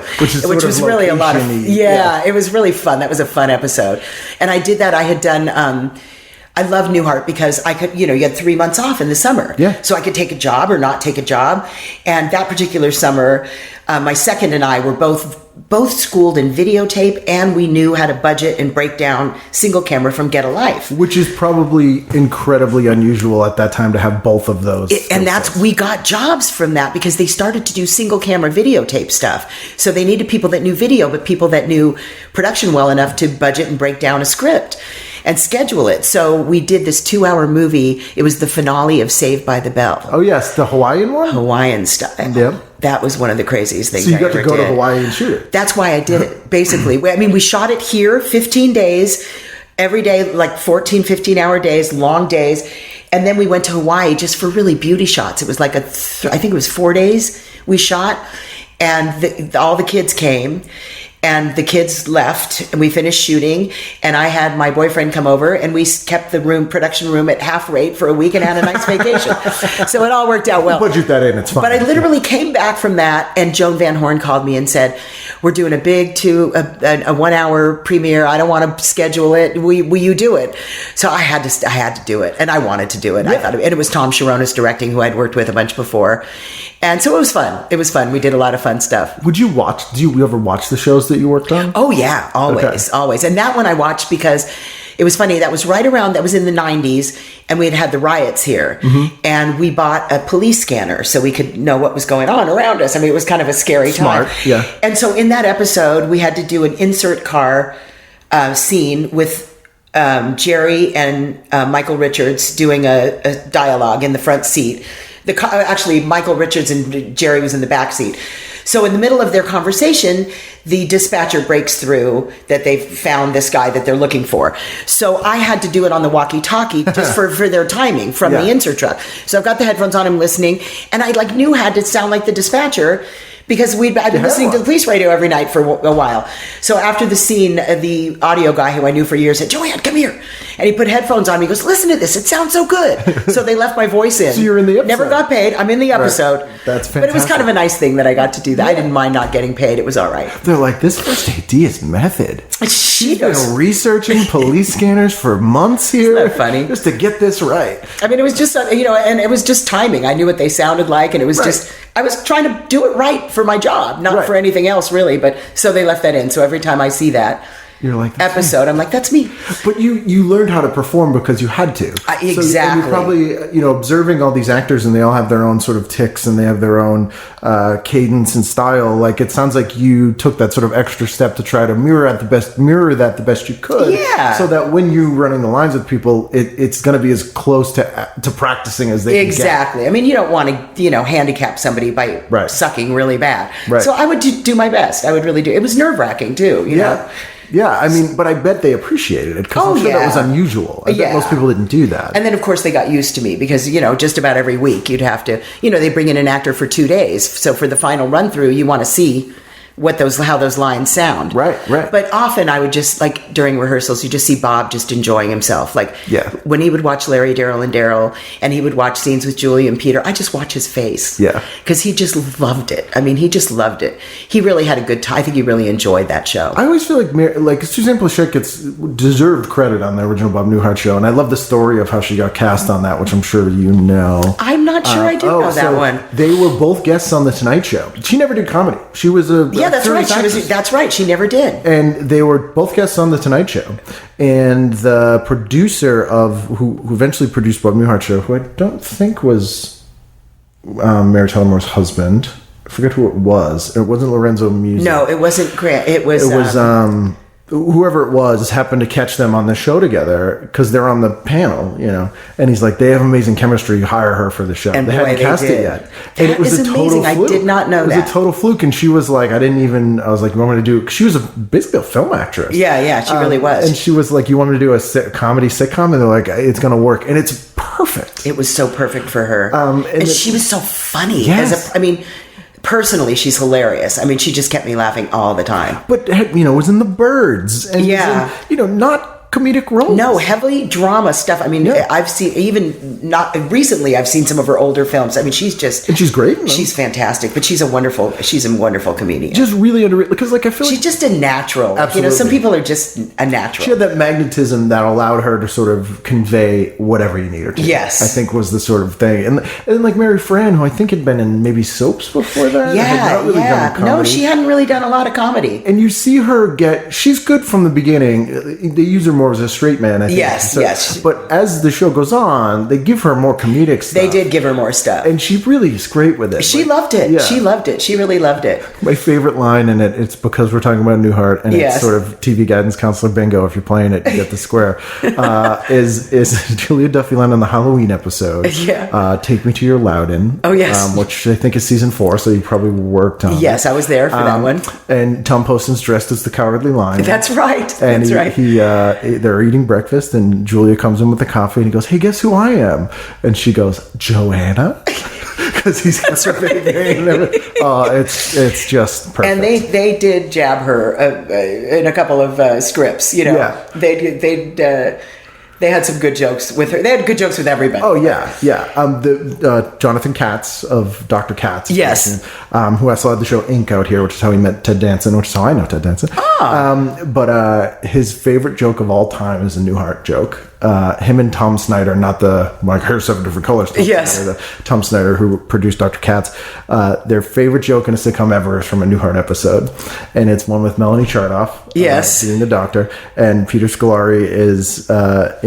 Which was really a lot of, it was really fun. That was a fun episode. And I did that. I had done, I love Newhart because I could, you had 3 months off in the summer.
Yeah.
So I could take a job or not take a job. And that particular summer, my second and I were both schooled in videotape, and we knew how to budget and break down single camera from Get a Life.
Which is probably incredibly unusual at that time to have both of those.
We got jobs from that because they started to do single camera videotape stuff. So they needed people that knew video, but people that knew production well enough to budget and break down a script and schedule it. So we did this 2-hour movie. It was the finale of Saved by the Bell.
Oh yes, the Hawaiian one?
Hawaiian style.
Yep.
That was one of the craziest things
I
ever did.
So you got to go to Hawaii and shoot it.
That's why I did it, basically. I mean, we shot it here, 15 days, every day, like 14, 15-hour days, long days. And then we went to Hawaii just for really beauty shots. It was like I think it was 4 days we shot. And all the kids came. And the kids left, and we finished shooting, and I had my boyfriend come over, and we kept the production room at half rate for a week and had a nice vacation. So it all worked out well.
Budget that in, it's fine.
But I literally came back from that, and Joan Van Horn called me and said, we're doing a big a 1 hour premiere. I don't want to schedule it. Will you do it? So I had to do it, and I wanted to do it. Yeah. And it was Tom Sharonis directing, who I'd worked with a bunch before. And so it was fun. It was fun. We did a lot of fun stuff.
Do you ever watch the shows that you worked on?
Oh yeah, always. And that one I watched because it was funny. That was that was in the 90s, and we had the riots here. Mm-hmm. And we bought a police scanner so we could know what was going on around us. I mean, it was kind of a scary time.
Yeah.
And so in that episode, we had to do an insert car scene with Jerry and Michael Richards doing a dialogue in the front seat. Actually, Michael Richards and Jerry was in the back seat. So in the middle of their conversation, the dispatcher breaks through that they've found this guy that they're looking for. So I had to do it on the walkie-talkie just for their timing from the insert truck. So I've got the headphones on, I'm listening, and I knew how to sound like the dispatcher, because I'd been listening to the police radio every night for a while. So after the scene, the audio guy who I knew for years said, "Joanne, come here." And he put headphones on me. He goes, "Listen to this. It sounds so good." So they left my voice in.
So you're in the episode.
Never got paid. I'm in the episode.
Right. That's fantastic.
But it was kind of a nice thing that I got to do that. Yeah. I didn't mind not getting paid. It was all right.
They're like, this first AD is method.
She's
been researching police scanners for months here.
Isn't that funny?
Just to get this right.
I mean, it was just, and it was just timing. I knew what they sounded like, and it was just, I was trying to do it right for my job, not for anything else, really. But so they left that in. So every time I see that
you're like,
episode, I'm like, that's me.
But you learned how to perform because you had to.
Exactly.
So, and you're probably, observing all these actors, and they all have their own sort of tics, and they have their own cadence and style. Like, it sounds like you took that sort of extra step to try to mirror that the best you could.
Yeah.
So that when you're running the lines with people, it's going to be as close to practicing as they
exactly.
can get.
I mean, you don't want to, handicap somebody by sucking really bad.
Right.
So I would do my best. I would really do. It was nerve-wracking too. You know.
Yeah, I mean, but I bet they appreciated it, because I'm sure that was unusual. I bet most people didn't do that.
And then, of course, they got used to me, because, just about every week you'd have to, they bring in an actor for 2 days. So for the final run-through, you want to see how those lines sound.
Right.
But often I would just, during rehearsals, you just see Bob just enjoying himself. When he would watch Larry, Daryl, and Daryl, and he would watch scenes with Julie and Peter, I just watch his face.
Yeah.
Because he just loved it. I mean, he just loved it. He really had a good time. I think he really enjoyed that show.
I always feel like Suzanne Pleshette gets deserved credit on the original Bob Newhart show, and I love the story of how she got cast on that, which I'm sure you know.
I'm not sure I do know that one.
They were both guests on The Tonight Show. She never did comedy. She was a...
Yeah, that's right. That's right. She never did.
And they were both guests on The Tonight Show. And the producer who eventually produced Bob Newhart Show, who I don't think was Mary Tyler Moore's husband. I forget who it was. It wasn't Lorenzo Musi.
No, it wasn't Grant. It was
whoever it was happened to catch them on the show together, because they're on the panel, and he's like, they have amazing chemistry, hire her for the show.
And
they hadn't cast it yet. And it was a total fluke.
I did not know that.
It was a total fluke, and she was like, I was like, you want me to do, because she was basically a film actress.
Yeah, she really was.
And she was like, you want me to do a comedy sitcom? And they're like, it's going to work. And it's perfect.
It was so perfect for her. And she was so funny.
Yes.
Personally, she's hilarious. I mean, she just kept me laughing all the time.
But, was in The Birds. And not comedic roles.
No, heavily drama stuff. I mean, I've seen, even not recently, I've seen some of her older films. I mean, she's just...
And she's great.
She's fantastic, but she's a wonderful comedian.
Just really underrated, because I feel
she's just a natural.
Absolutely.
Some people are just a natural.
She had that magnetism that allowed her to sort of convey whatever you need her to.
Yes.
I think was the sort of thing. And like Mary Fran, who I think had been in maybe soaps before that.
Yeah. No, she hadn't really done a lot of comedy.
And you see her she's good from the beginning. They use her more as a straight man, I think.
Yes.
But as the show goes on, they give her more comedic stuff.
They did give her more stuff.
And she really is great with it.
She loved it. Yeah. She loved it. She really loved it.
My favorite line in it's because we're talking about Newhart, and it's sort of TV guidance counselor bingo. If you're playing it, you get the square. Is Julia Duffy line on the Halloween episode.
Yeah.
Take Me to Your Loudon.
Oh, yes.
Which I think is season 4, so you probably worked on.
Yes, I was there for that one.
And Tom Poston's dressed as the Cowardly Lion.
That's right.
And they're eating breakfast, and Julia comes in with the coffee, and he goes, "Hey, guess who I am?" And she goes, "Joanna," because he's got her big name. It's just perfect.
And they did jab her in a couple of scripts.
Yeah.
They had some good jokes with her. They had good jokes with everybody.
Oh, yeah. The Jonathan Katz of Dr. Katz.
Yes.
Who also had the show Ink out here, which is how he met Ted Danson, which is how I know Ted Danson. But his favorite joke of all time is a Newhart joke. Him and Tom Snyder, not the, here's 7 different colors. Tom Snyder, who produced Dr. Katz. Their favorite joke in a sitcom ever is from a Newhart episode. And it's one with Melanie Chardoff. Being the doctor. And Peter Scolari is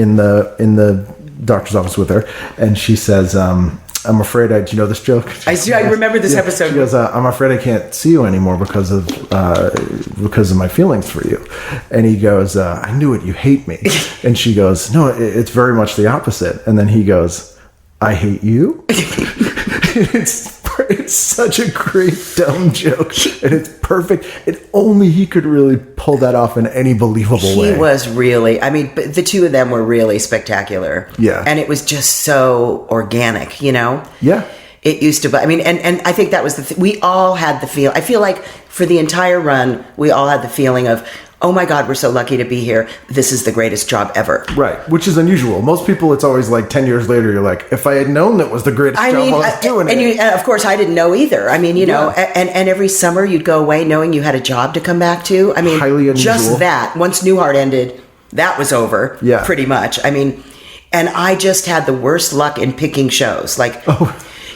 in the doctor's office with her. And she says, I'm afraid do you know this joke?
I remember this episode.
She goes, I'm afraid I can't see you anymore because of my feelings for you. And he goes, I knew it, you hate me. And she goes, no, it's very much the opposite. And then he goes, I hate you. It's such a great dumb joke, and it's perfect. And only he could really pull that off in any believable way.
He was really, I mean, the two of them were really spectacular.
Yeah.
And it was just so organic, you know?
Yeah.
It used to be, I mean, and I think that was we all had the feel. I feel like for the entire run, we all had the feeling of, oh my God, we're so lucky to be here. This is the greatest job ever.
Right, which is unusual. Most people, it's always like 10 years later, you're like, if I had known that was the greatest job I was doing it.
And of course, I didn't know either. I mean, you know, and every summer you'd go away knowing you had a job to come back to. I mean,
highly unusual.
Just that. Once Newhart ended, that was over.
Yeah.
Pretty much. I mean, and I just had the worst luck in picking shows. Like,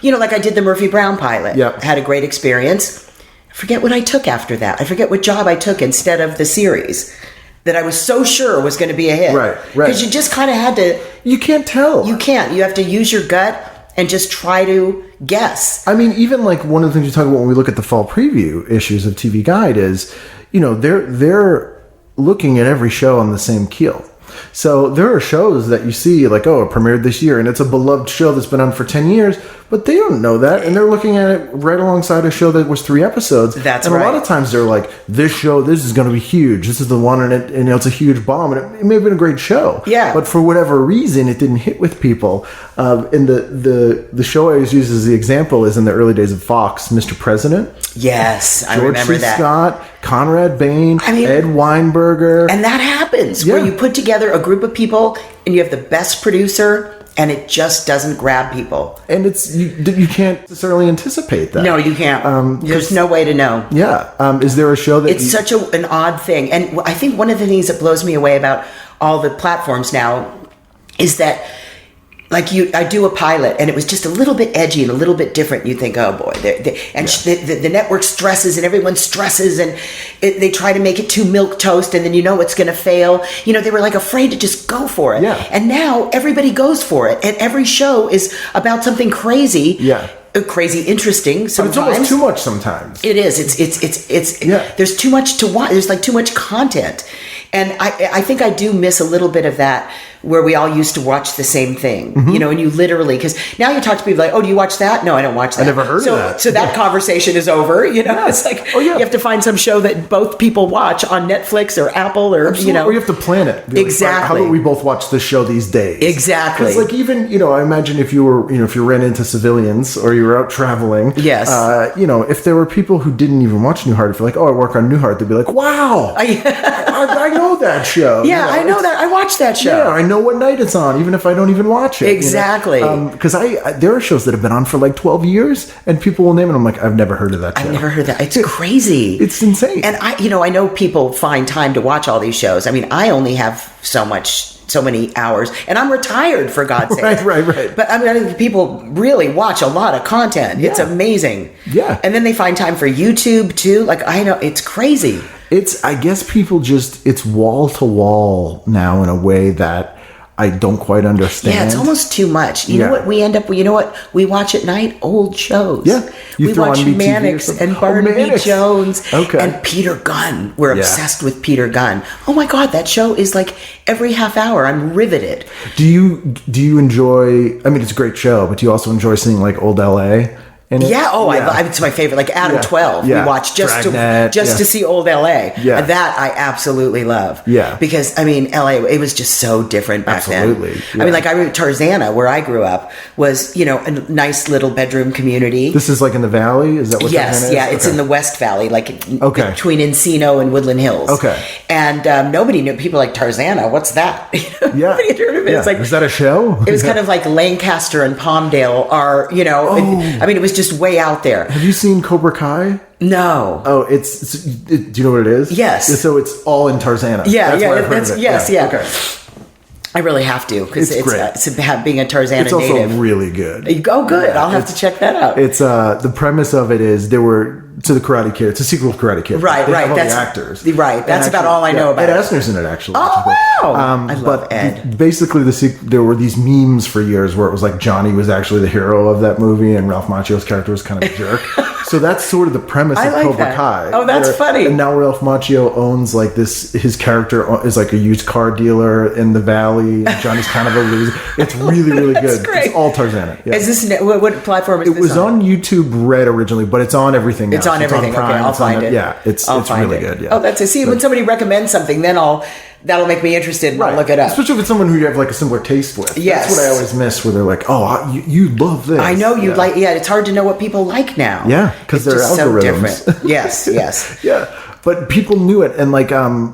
you know, like I did the Murphy Brown pilot.
Yeah.
Had a great experience. I forget what I took after that. I forget what job I took instead of the series that I was so sure was going to be a hit.
Right.
Because you just kind of had to...
You can't tell.
You can't. You have to use your gut and just try to guess.
I mean, even like one of the things you talk about when we look at the fall preview issues of TV Guide is, you know, they're looking at every show on the same keel. So there are shows that you see like, oh, it premiered this year and it's a beloved show that's been on for 10 years, but they don't know that. And they're looking at it right alongside a show that was 3 episodes.
That's
and
right.
A lot of times they're like, this show, this is going to be huge. This is the one, and it's a huge bomb. And it may have been a great show.
Yeah.
But for whatever reason, it didn't hit with people. And the show I always use as the example is in the early days of Fox, Mr. President.
Yes, I
George
remember
C.
that.
Scott, Conrad Bain,
I mean,
Ed Weinberger.
And that happens where you put together a group of people and you have the best producer and it just doesn't grab people.
And it's you can't necessarily anticipate that.
No, you can't. There's no way to know.
Yeah. Is there a show that...
It's such an odd thing. And I think one of the things that blows me away about all the platforms now is that like I do a pilot and it was just a little bit edgy and a little bit different. You think, oh boy, the network stresses and everyone stresses and they try to make it too milk toast and then you know it's going to fail. You know, they were like afraid to just go for it.
Yeah.
And now everybody goes for it and every show is about something crazy.
Yeah.
Crazy interesting sometimes.
But it's almost too much sometimes.
It is. It's there's too much to watch. There's like too much content. And I think I do miss a little bit of that where we all used to watch the same thing, you know, and you literally, because now you talk to people like, oh, do you watch that? No, I don't watch that.
I never heard of that.
So that conversation is over, you know, it's like, you have to find some show that both people watch on Netflix or Apple or,
Absolutely.
you know.
Or you have to plan it.
Exactly.
How about we both watch this show these days?
Exactly.
Because like even, you know, I imagine if you were, you know, if you ran into civilians or you were out traveling.
Yes.
You know, if there were people who didn't even watch Newhart, if you're like, oh, I work on Newhart, they'd be like, wow, I know that show.
Yeah, you know, I know that. I watch that show.
Yeah, I know what night it's on, even if I don't even watch it.
Exactly.
Because there are shows that have been on for like 12 years, and people will name it. I'm like, I've never heard of that show.
I've never heard that. It's crazy.
It's insane.
And I know people find time to watch all these shows. I mean, I only have so many hours, and I'm retired for God's sake.
Right.
But I mean, I think people really watch a lot of content.
Yeah.
It's amazing.
Yeah.
And then they find time for YouTube too. Like I know it's crazy.
I guess people it's wall to wall now in a way that I don't quite understand.
Yeah, it's almost too much. You know what we end up with? You know what we watch at night? Old shows.
Yeah.
We watch Mannix and Barnaby Jones and Peter Gunn. We're obsessed with Peter Gunn. Oh my God, that show is like every half hour. I'm riveted.
Do you enjoy, I mean, it's a great show, but do you also enjoy seeing like old LA?
It's my favorite. Like Adam 12, we watch just to see old LA.
Yeah.
That I absolutely love.
Yeah.
Because I mean, LA, it was just so different back then.
Yeah.
I mean, like I remember Tarzana, where I grew up, was, you know, a nice little bedroom community.
This is like in the valley? Is that what
Yes,
Tarzana is?
yeah, it's in the West Valley, like between Encino and Woodland Hills.
Okay.
And nobody knew. People like Tarzana, what's that? Nobody had heard of it.
Yeah.
It's like,
is that a show?
It was kind of like Lancaster and Palmdale are, you know, I mean, it was just way out there.
Have you seen Cobra Kai?
No.
Oh, do you know what it is?
Yes.
So it's all in Tarzana.
Yeah,
that's where I've heard of it.
Yes.
Okay.
I really have to because it's being a Tarzana
native. It's also
native.
really good.
Oh, good. I'll have to check that out.
It's the premise of it is there were to the Karate Kid. It's a sequel of Karate Kid.
Right.
They
Right.
have all
That's
the actors.
Right. That's about all I know about.
Ed Asner's in it actually.
Oh wow! I love Ed.
Basically, there were these memes for years where it was like Johnny was actually the hero of that movie, and Ralph Macchio's character was kind of a jerk. So that's sort of the premise of Cobra Kai.
Oh, that's funny.
And now Ralph Macchio owns like this. His character is like a used car dealer in the valley. And Johnny's kind of a loser. It's really, really good.
Great.
It's all Tarzan. Yeah.
Is this what platform is this?
It was on YouTube Red originally, but it's on everything now.
It's on everything. Okay, I'll find it.
Yeah, it's really good. Yeah.
Oh, that's it. See, when somebody recommends something, then that'll make me interested and I'll look it up.
Especially if it's someone who you have like a similar taste with.
Yes.
That's what I always miss, where they're like, oh, you love this.
I know you like, it's hard to know what people like now.
Yeah, because they're algorithms.
So different. Yes.
Yeah. But people knew it, and like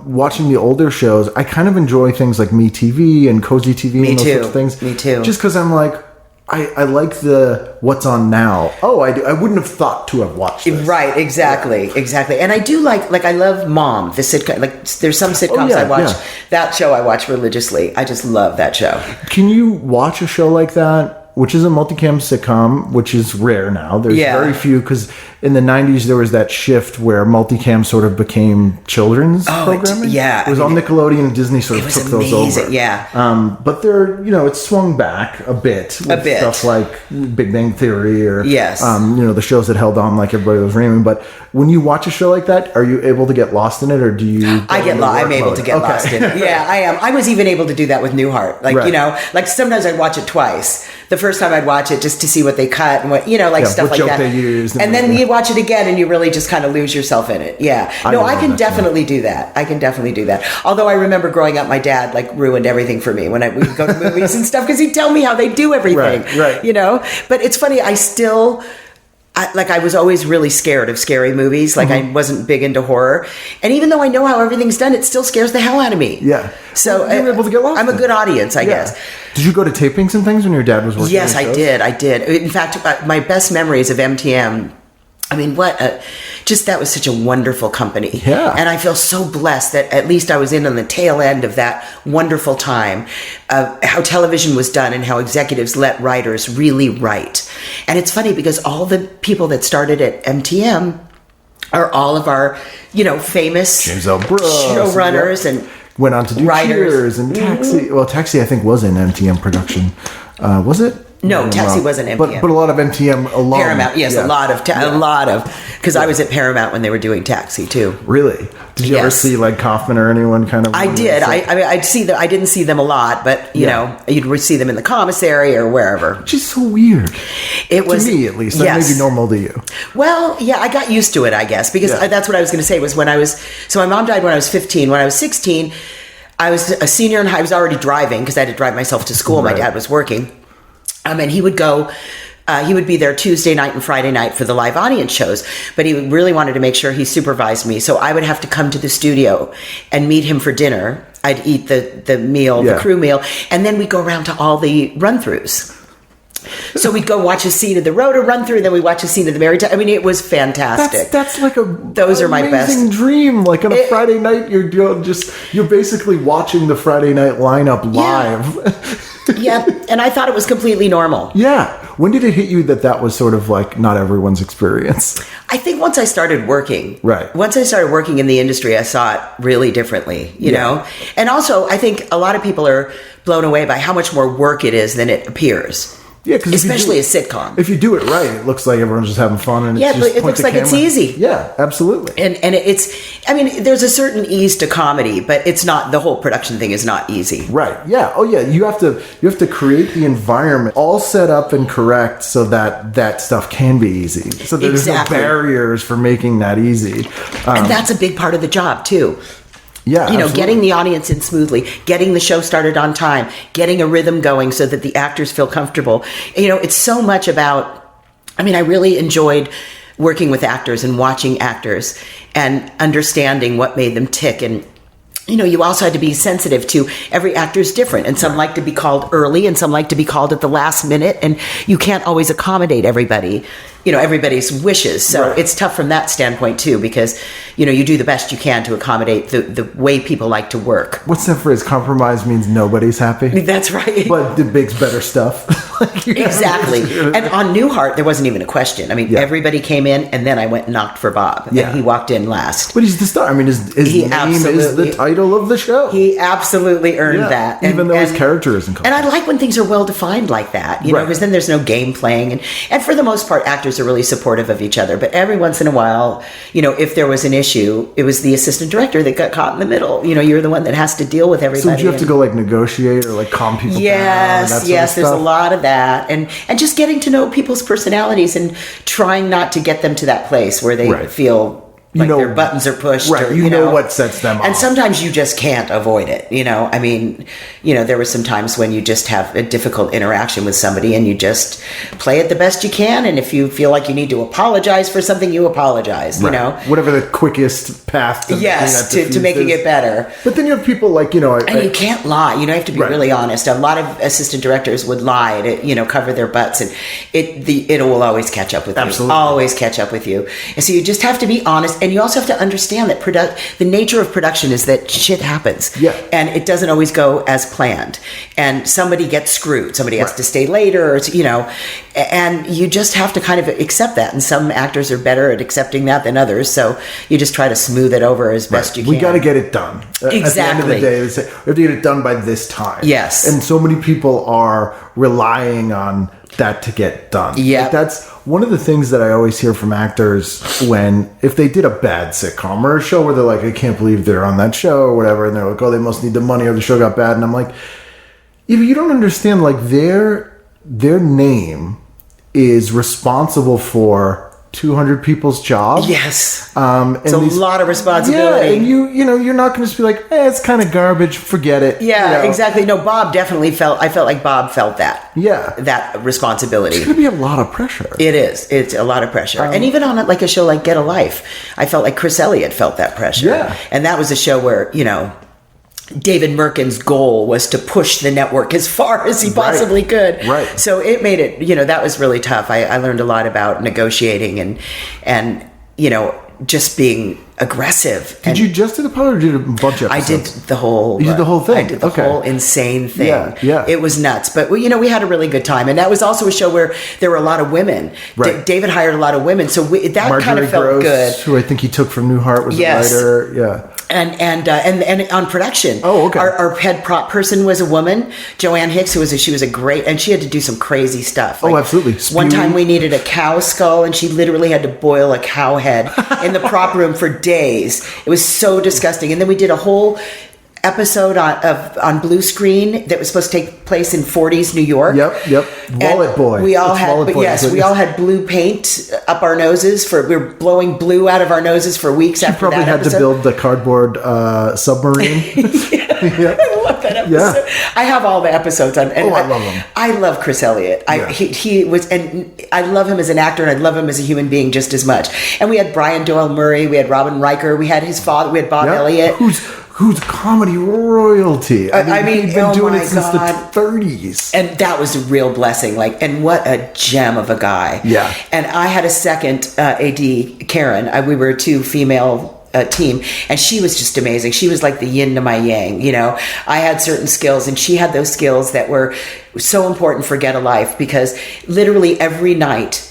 watching the older shows, I kind of enjoy things like MeTV and Cozy TV and those sorts of things.
Me too.
Just because I'm like, I like the what's on now. Oh, I do. I wouldn't have thought to have watched this.
Right, exactly. And I do like I love Mom, the sitcom. Like there's some sitcoms I watch. Yeah. That show I watch religiously. I just love that show.
Can you watch a show like that, which is a multicam sitcom, which is rare now? There's very few, because in the 90s there was that shift where multicam sort of became children's programming. It was on Nickelodeon, and Disney sort of took those over.
Yeah.
But they're, it swung back a bit with stuff like Big Bang Theory or the shows that held on like Everybody Was Raymond. But when you watch a show like that, are you able to get lost in it, or do you?
I'm able to get lost in it. Yeah, I am. I was even able to do that with Newhart. Like like sometimes I'd watch it twice. The first time I'd watch it just to see what they cut and what stuff like that.
They used,
and then you watch it again and you really just kind of lose yourself in it. Yeah. I can definitely do that. Although I remember growing up, my dad like ruined everything for me when we would go to movies and stuff, because he'd tell me how they do everything.
Right.
But it's funny. I was always really scared of scary movies. Like I wasn't big into horror, and even though I know how everything's done, it still scares the hell out of me.
Yeah.
So
you were able to get lost.
I'm a good audience, I guess.
Did you go to tapings and things when your dad was working?
Yes, I did. In fact, my best memories of MTM. I mean, that was such a wonderful company.
Yeah.
And I feel so blessed that at least I was in on the tail end of that wonderful time of how television was done and how executives let writers really write. And it's funny because all the people that started at MTM are all of our, famous
James L. Brooks,
showrunners and
went on to do
writers.
Cheers and Taxi. Well, Taxi I think was an MTM production. Was it?
No, Taxi wasn't MTM.
But a lot of MTM alum.
Paramount, yes, a lot of, because I was at Paramount when they were doing Taxi too.
Really? Did you ever see like Kaufman or anyone kind of?
I did. I mean, I'd see them. I didn't see them a lot, but you'd see them in the commissary or wherever.
Which is so weird.
It was,
to me at least. That may be normal to you.
Well, yeah, I got used to it, I guess, because that's what I was going to say. Was when I was. So my mom died when I was 15. When I was 16, I was a senior, and I was already driving because I had to drive myself to school. Right. My dad was working. And he would go, he would be there Tuesday night and Friday night for the live audience shows, but he really wanted to make sure he supervised me. So I would have to come to the studio and meet him for dinner. I'd eat the meal, the crew meal, and then we'd go around to all the run-throughs. So we'd go watch a scene of the Rhoda run through, then we watch a scene of the Mary. I mean, it was fantastic.
That's like
those are my best
dream. Like on a Friday night, you're basically watching the Friday night lineup live.
Yeah, and I thought it was completely normal.
Yeah. When did it hit you that was sort of like not everyone's experience?
I think once I started working.
Right.
Once I started working in the industry, I saw it really differently, you know? And also, I think a lot of people are blown away by how much more work it is than it appears.
Yeah, because
especially a sitcom.
If you do it right, it looks like everyone's just having fun, and it's just
it looks like it's easy.
Yeah, absolutely.
And it's, I mean, there's a certain ease to comedy, but it's not, the whole production thing is not easy.
Right. Yeah. Oh yeah. You have to create the environment all set up and correct so that stuff can be easy. So there's no barriers for making that easy.
And that's a big part of the job too.
Yeah,
absolutely. Getting the audience in smoothly, getting the show started on time, getting a rhythm going so that the actors feel comfortable. It's so much about, I really really working with actors and watching actors and understanding what made them tick. And, you also had to be sensitive to every actor's different. And some like to be called early and some like to be called at the last minute. And you can't always accommodate everybody, everybody's wishes. So it's tough from that standpoint too, because you do the best you can to accommodate the way people like to work.
What's that phrase? Compromise means nobody's happy.
That's right.
But it makes better stuff.
Exactly. And on Newhart, there wasn't even a question. I mean, everybody came in, and then I went and knocked for Bob.
Yeah.
And he walked in last.
But he's the star. I mean, his name is the title of the show.
He absolutely earned that.
Even though his character isn't called.
And I like when things are well defined like that, you know, because then there's no game playing. And for the most part, actors are really supportive of each other. But every once in a while, you know, if there was an issue, it was the assistant director that got caught in the middle. You know, you're the one that has to deal with everybody.
So do you have to go like negotiate or like calm people down?
Yes, there's a lot of that. And just getting to know people's personalities and trying not to get them to that place where they feel like their buttons are pushed.
Right,
or,
you know what sets them off.
And sometimes you just can't avoid it, you know. I mean, you know, there were some times when you just have a difficult interaction with somebody and you just play it the best you can. And if you feel like you need to apologize for something, you apologize, you know.
Whatever the quickest path to
making it better.
But then you have people like, you know...
And you can't lie. You know, you have to be really honest. A lot of assistant directors would lie to, you know, cover their butts. And it will always catch up with you.
Absolutely.
Always catch up with you. And so you just have to be honest. And you also have to understand that the nature of production is that shit happens.
Yeah.
And it doesn't always go as planned. And somebody gets screwed. Somebody has to stay later, or, you know, and you just have to kind of accept that. And some actors are better at accepting that than others. So you just try to smooth it over as best you can.
We got to get it done.
Exactly.
At the end of the day, they say, we have to get it done by this time.
Yes.
And so many people are relying on that to get done.
Yeah.
Like that's one of the things that I always hear from actors if they did a bad sitcom or a show where they're like, I can't believe they're on that show or whatever. And they're like, oh, they must need the money or the show got bad. And I'm like, if you don't understand, like their name is responsible for 200 people's jobs.
Yes. It's a lot of responsibility.
Yeah, and you're not going to just be like, it's kind of garbage, forget it.
Yeah,
you know?
exactly. No, Bob definitely I felt like Bob felt that.
Yeah.
That responsibility.
It's going to be a lot of pressure.
It is. It's a lot of pressure. And even on like a show like Get a Life, I felt like Chris Elliott felt that pressure.
Yeah.
And that was a show where, you know, David Merkin's goal was to push the network as far as he possibly could.
Right.
So it made it, you know, that was really tough. I learned a lot about negotiating and you know, just being aggressive.
Did you just do the pilot or did you do a bunch of episodes?
I did the whole...
You did the whole thing?
I did the whole insane thing.
Yeah.
It was nuts. But, you know, we had a really good time. And that was also a show where there were a lot of women.
Right.
David hired a lot of women. So that
Marjorie
kind of felt
Gross,
good.
who I think he took from Newhart, was a writer. Yeah.
And on production.
Oh, okay.
Our head prop person was a woman, Joanne Hicks, she was a great, and she had to do some crazy stuff.
Like, absolutely.
One time we needed a cow skull, and she literally had to boil a cow head in the prop room for days. It was so disgusting. And then we did a whole episode on blue screen that was supposed to take place in 40s New York.
Yep. Wallet Boy.
We all had blue paint up our noses we were blowing blue out of our noses for weeks after that episode.
You probably had to build the cardboard submarine.
I love that episode.
Yeah.
I have all the episodes on. And
I love him.
I love Chris Elliott. He was, and I love him as an actor, and I love him as a human being just as much. And we had Brian Doyle Murray, we had Robin Riker, we had his father, we had Bob Elliott.
Who's comedy royalty. I mean, he'd been doing it since the 30s.
And that was a real blessing. And what a gem of a guy.
Yeah.
And I had a second AD, Karen. We were a 2-female team, and she was just amazing. She was like the yin to my yang, you know. I had certain skills, and she had those skills that were so important for Get a Life, because literally every night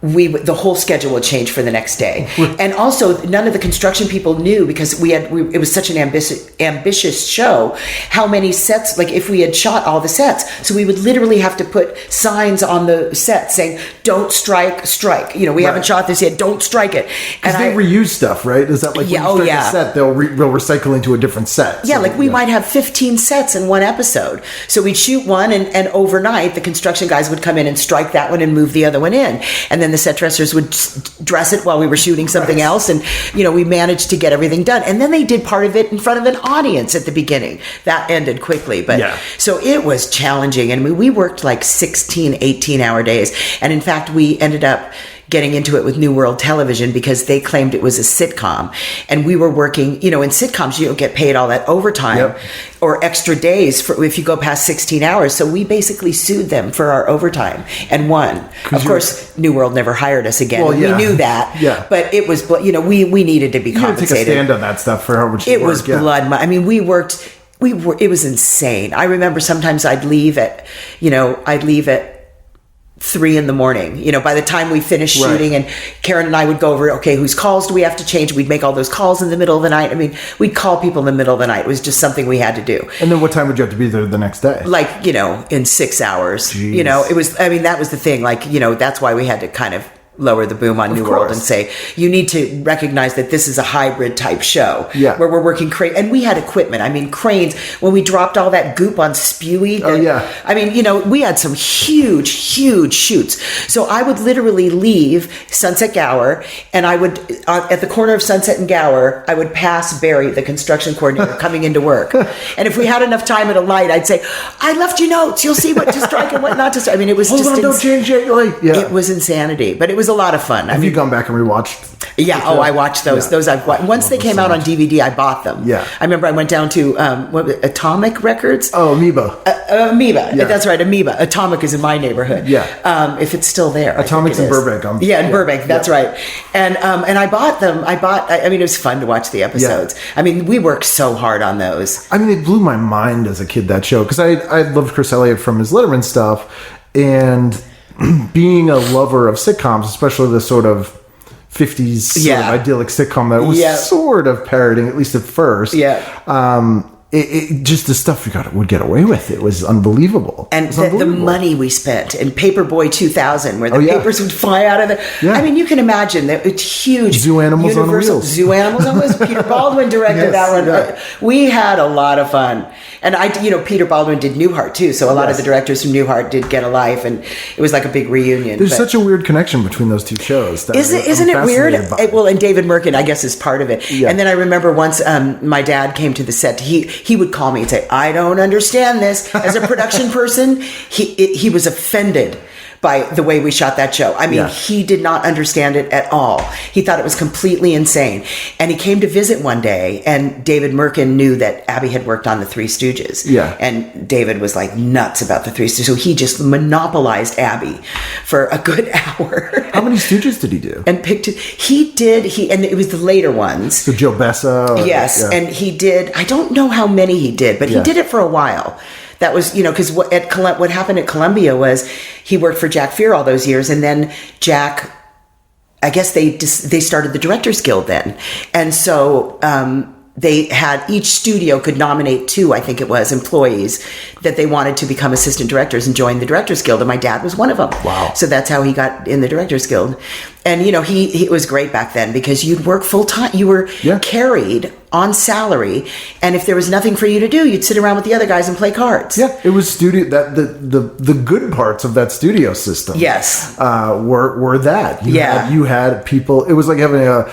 the whole schedule would change for the next day. And also none of the construction people knew, because it was such an ambitious show, how many sets, like if we had shot all the sets, so we would literally have to put signs on the set saying, don't strike, you know, we haven't shot this yet, don't strike it.
Because they reuse stuff, right? Is that like when you start a set, they'll recycle into a different set?
Yeah, so, we might have 15 sets in one episode. So we'd shoot one, and overnight the construction guys would come in and strike that one and move the other one in. And then the set dressers would dress it while we were shooting something else. And, you know, we managed to get everything done. And then they did part of it in front of an audience at the beginning. That ended quickly. But so it was challenging. And we worked like 16, 18-hour days. And in fact, we ended up getting into it with New World Television because they claimed it was a sitcom. And we were working, in sitcoms, you don't get paid all that overtime or extra days for if you go past 16 hours. So we basically sued them for our overtime and won. Of course, New World never hired us again. Well, we knew that. Yeah. But it was, we needed to be compensated.
You had to take a stand on that stuff for how much
it was blood money. I mean, we worked. It was insane. I remember sometimes I'd leave at 3 a.m. By the time we finished shooting, and Karen and I would go over, okay, whose calls do we have to change? We'd make all those calls in the middle of the night. I mean, we'd call people in the middle of the night. It was just something we had to do.
And then what time would you have to be there the next day?
In 6 hours.
Jeez.
It was, that was the thing. That's why we had to kind of lower the boom on New World and say, you need to recognize that this is a hybrid type show where we're working and we had equipment. I mean, cranes, when we dropped all that goop on Spewy. I mean, we had some huge shoots. So I would literally leave Sunset Gower and I would, at the corner of Sunset and Gower, I would pass Barry, the construction coordinator, coming into work. And if we had enough time at a light, I'd say, I left you notes. You'll see what to strike and what not to strike. I mean, it was
don't change it.
It was insanity, but it was a lot of fun.
Have you gone back and rewatched?
Yeah. I watched those. Yeah. Those I've watched. Once they came out on DVD, I bought them.
Yeah.
I remember I went down to Atomic Records.
Oh, Amoeba.
Amoeba. Yeah. That's right. Amoeba. Atomic is in my neighborhood.
Yeah.
If it's still there.
Atomic's in Burbank.
In Burbank. That's right. And I bought them. I mean, it was fun to watch the episodes. Yeah. I mean, we worked so hard on those.
I mean, it blew my mind as a kid, that show, because I loved Chris Elliott from his Letterman stuff, and being a lover of sitcoms, especially the sort of 50s sort of idyllic sitcom that was sort of parroting, at least at first. Yeah. It just the stuff would get away with. It was unbelievable.
And the money we spent in Paperboy 2000, where the papers would fly out of the. Yeah. I mean, you can imagine that it's huge.
Zoo Animals on Wheels.
Zoo Animals on Wheels. Peter Baldwin directed that one. Yeah. We had a lot of fun. And Peter Baldwin did Newhart too. So a lot of the directors from Newhart did Get a Life, and it was like a big reunion.
There's such a weird connection between those two shows.
Isn't it weird? Well, and David Merkin, I guess, is part of it. Yeah. And then I remember once my dad came to the set. He would call me and say, I don't understand this. As a production person, he was offended by the way we shot that show. I mean, he did not understand it at all. He thought it was completely insane. And he came to visit one day, and David Merkin knew that Abby had worked on the Three Stooges. Yeah. And David was like nuts about the Three Stooges. So he just monopolized Abby for a good hour.
How many Stooges did he do?
And picked it. And it was the later ones.
So Joe Bessa.
Yes. Yeah. And he did, I don't know how many he did, but he did it for a while. That was, because what happened at Columbia was he worked for Jack Fear all those years, and then Jack, I guess they started the Directors Guild then, and so they had, each studio could nominate 2, I think it was, employees that they wanted to become assistant directors and join the Directors Guild, and my dad was one of them.
Wow!
So that's how he got in the Directors Guild, and he it was great back then because you'd work full time, you were carried on salary, and if there was nothing for you to do, you'd sit around with the other guys and play cards.
Yeah, it was the good parts of that studio system.
Yes,
were that you had people. It was like having a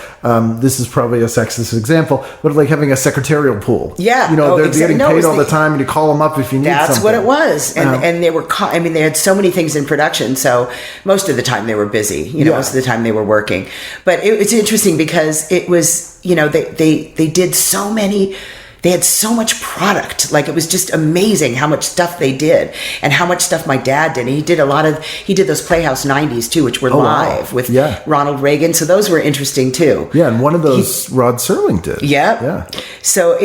this is probably a sexist example, but like having a secretarial pool.
Yeah,
they're getting paid all the time, and you call them up if you need something.
That's what it was, and they were. I mean, they had so many things in production, so most of the time they were busy. Most of the time they were working. But it's interesting because it was. They did so many, they had so much product. Like, it was just amazing how much stuff they did and how much stuff my dad did. And he did those Playhouse 90s too, which were live with Ronald Reagan. So those were interesting too.
Yeah. And one of those Rod Serling did.
Yeah. So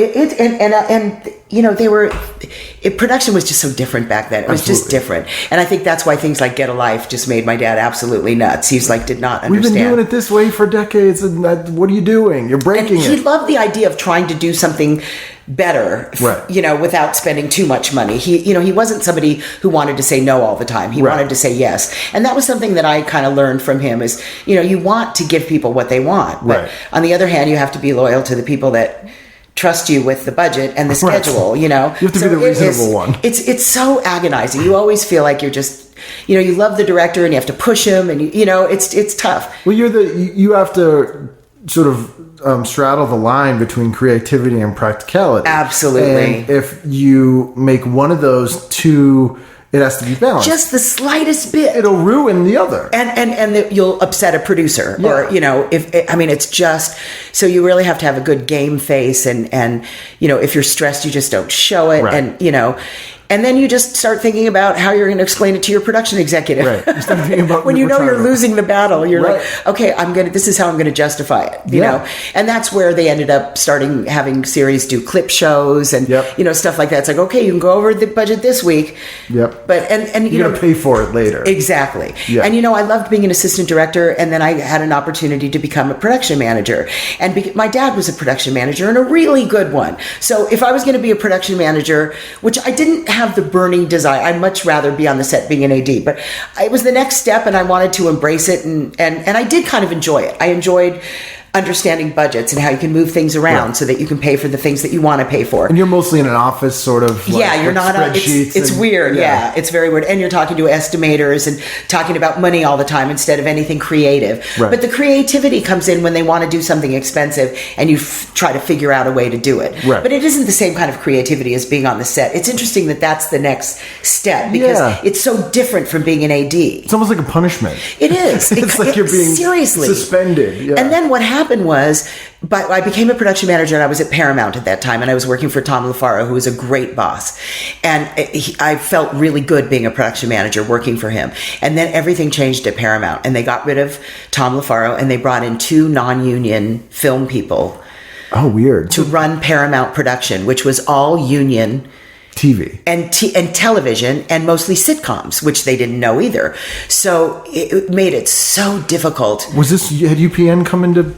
production was just so different back then. It was just different. And I think that's why things like Get a Life just made my dad absolutely nuts. He's like, did not understand.
We've been doing it this way for decades, and what are you doing? You're breaking it.
He loved the idea of trying to do something better, without spending too much money. He wasn't somebody who wanted to say no all the time. He wanted to say yes. And that was something that I kind of learned from him is, you want to give people what they want. But on the other hand, you have to be loyal to the people that trust you with the budget and the schedule, You have
to be the reasonable one.
It's so agonizing. You always feel like you're just, you love the director and you have to push him, and it's tough.
Well, you have to sort of straddle the line between creativity and practicality.
Absolutely.
And if you make one of those too It has to be balanced.
Just the slightest bit.
It'll ruin the other.
And you'll upset a producer.
Yeah.
Or, it's just, so you really have to have a good game face. And if you're stressed, you just don't show it.
Right.
And then you just start thinking about how you're going to explain it to your production executive.
Right. You start thinking about
when you're losing the battle, you're
right.
like, okay, this is how I'm going to justify it. You know? And that's where they ended up having series do clip shows and, stuff like that. It's like, okay, you can go over the budget this week.
Yep.
But, and
you're going to pay for it later.
Exactly.
Yeah.
And, I loved being an assistant director. And then I had an opportunity to become a production manager. And my dad was a production manager and a really good one. So if I was going to be a production manager, which I didn't have the burning desire, I'd much rather be on the set being an AD, but it was the next step and I wanted to embrace it. And I did kind of enjoy it. I enjoyed understanding budgets and how you can move things around so that you can pay for the things that you want to pay for.
And you're mostly in an office sort of
you're not
spreadsheets.
It's weird. Yeah, it's very weird. And you're talking to estimators and talking about money all the time instead of anything creative.
Right.
But the creativity comes in when they want to do something expensive and you try to figure out a way to do it.
Right.
But it isn't the same kind of creativity as being on the set. It's interesting that that's the next step because it's so different from being an AD.
It's almost like a punishment.
It is.
It's like you're being
seriously
suspended. Yeah.
And then what happened was, but I became a production manager and I was at Paramount at that time and I was working for Tom LaFaro, who was a great boss. And I felt really good being a production manager working for him. And then everything changed at Paramount and they got rid of Tom LaFaro and they brought in 2 non-union film people.
Oh, weird.
To run Paramount production, which was all union
TV
and television and mostly sitcoms, which they didn't know either. So it made it so difficult.
Had UPN come into?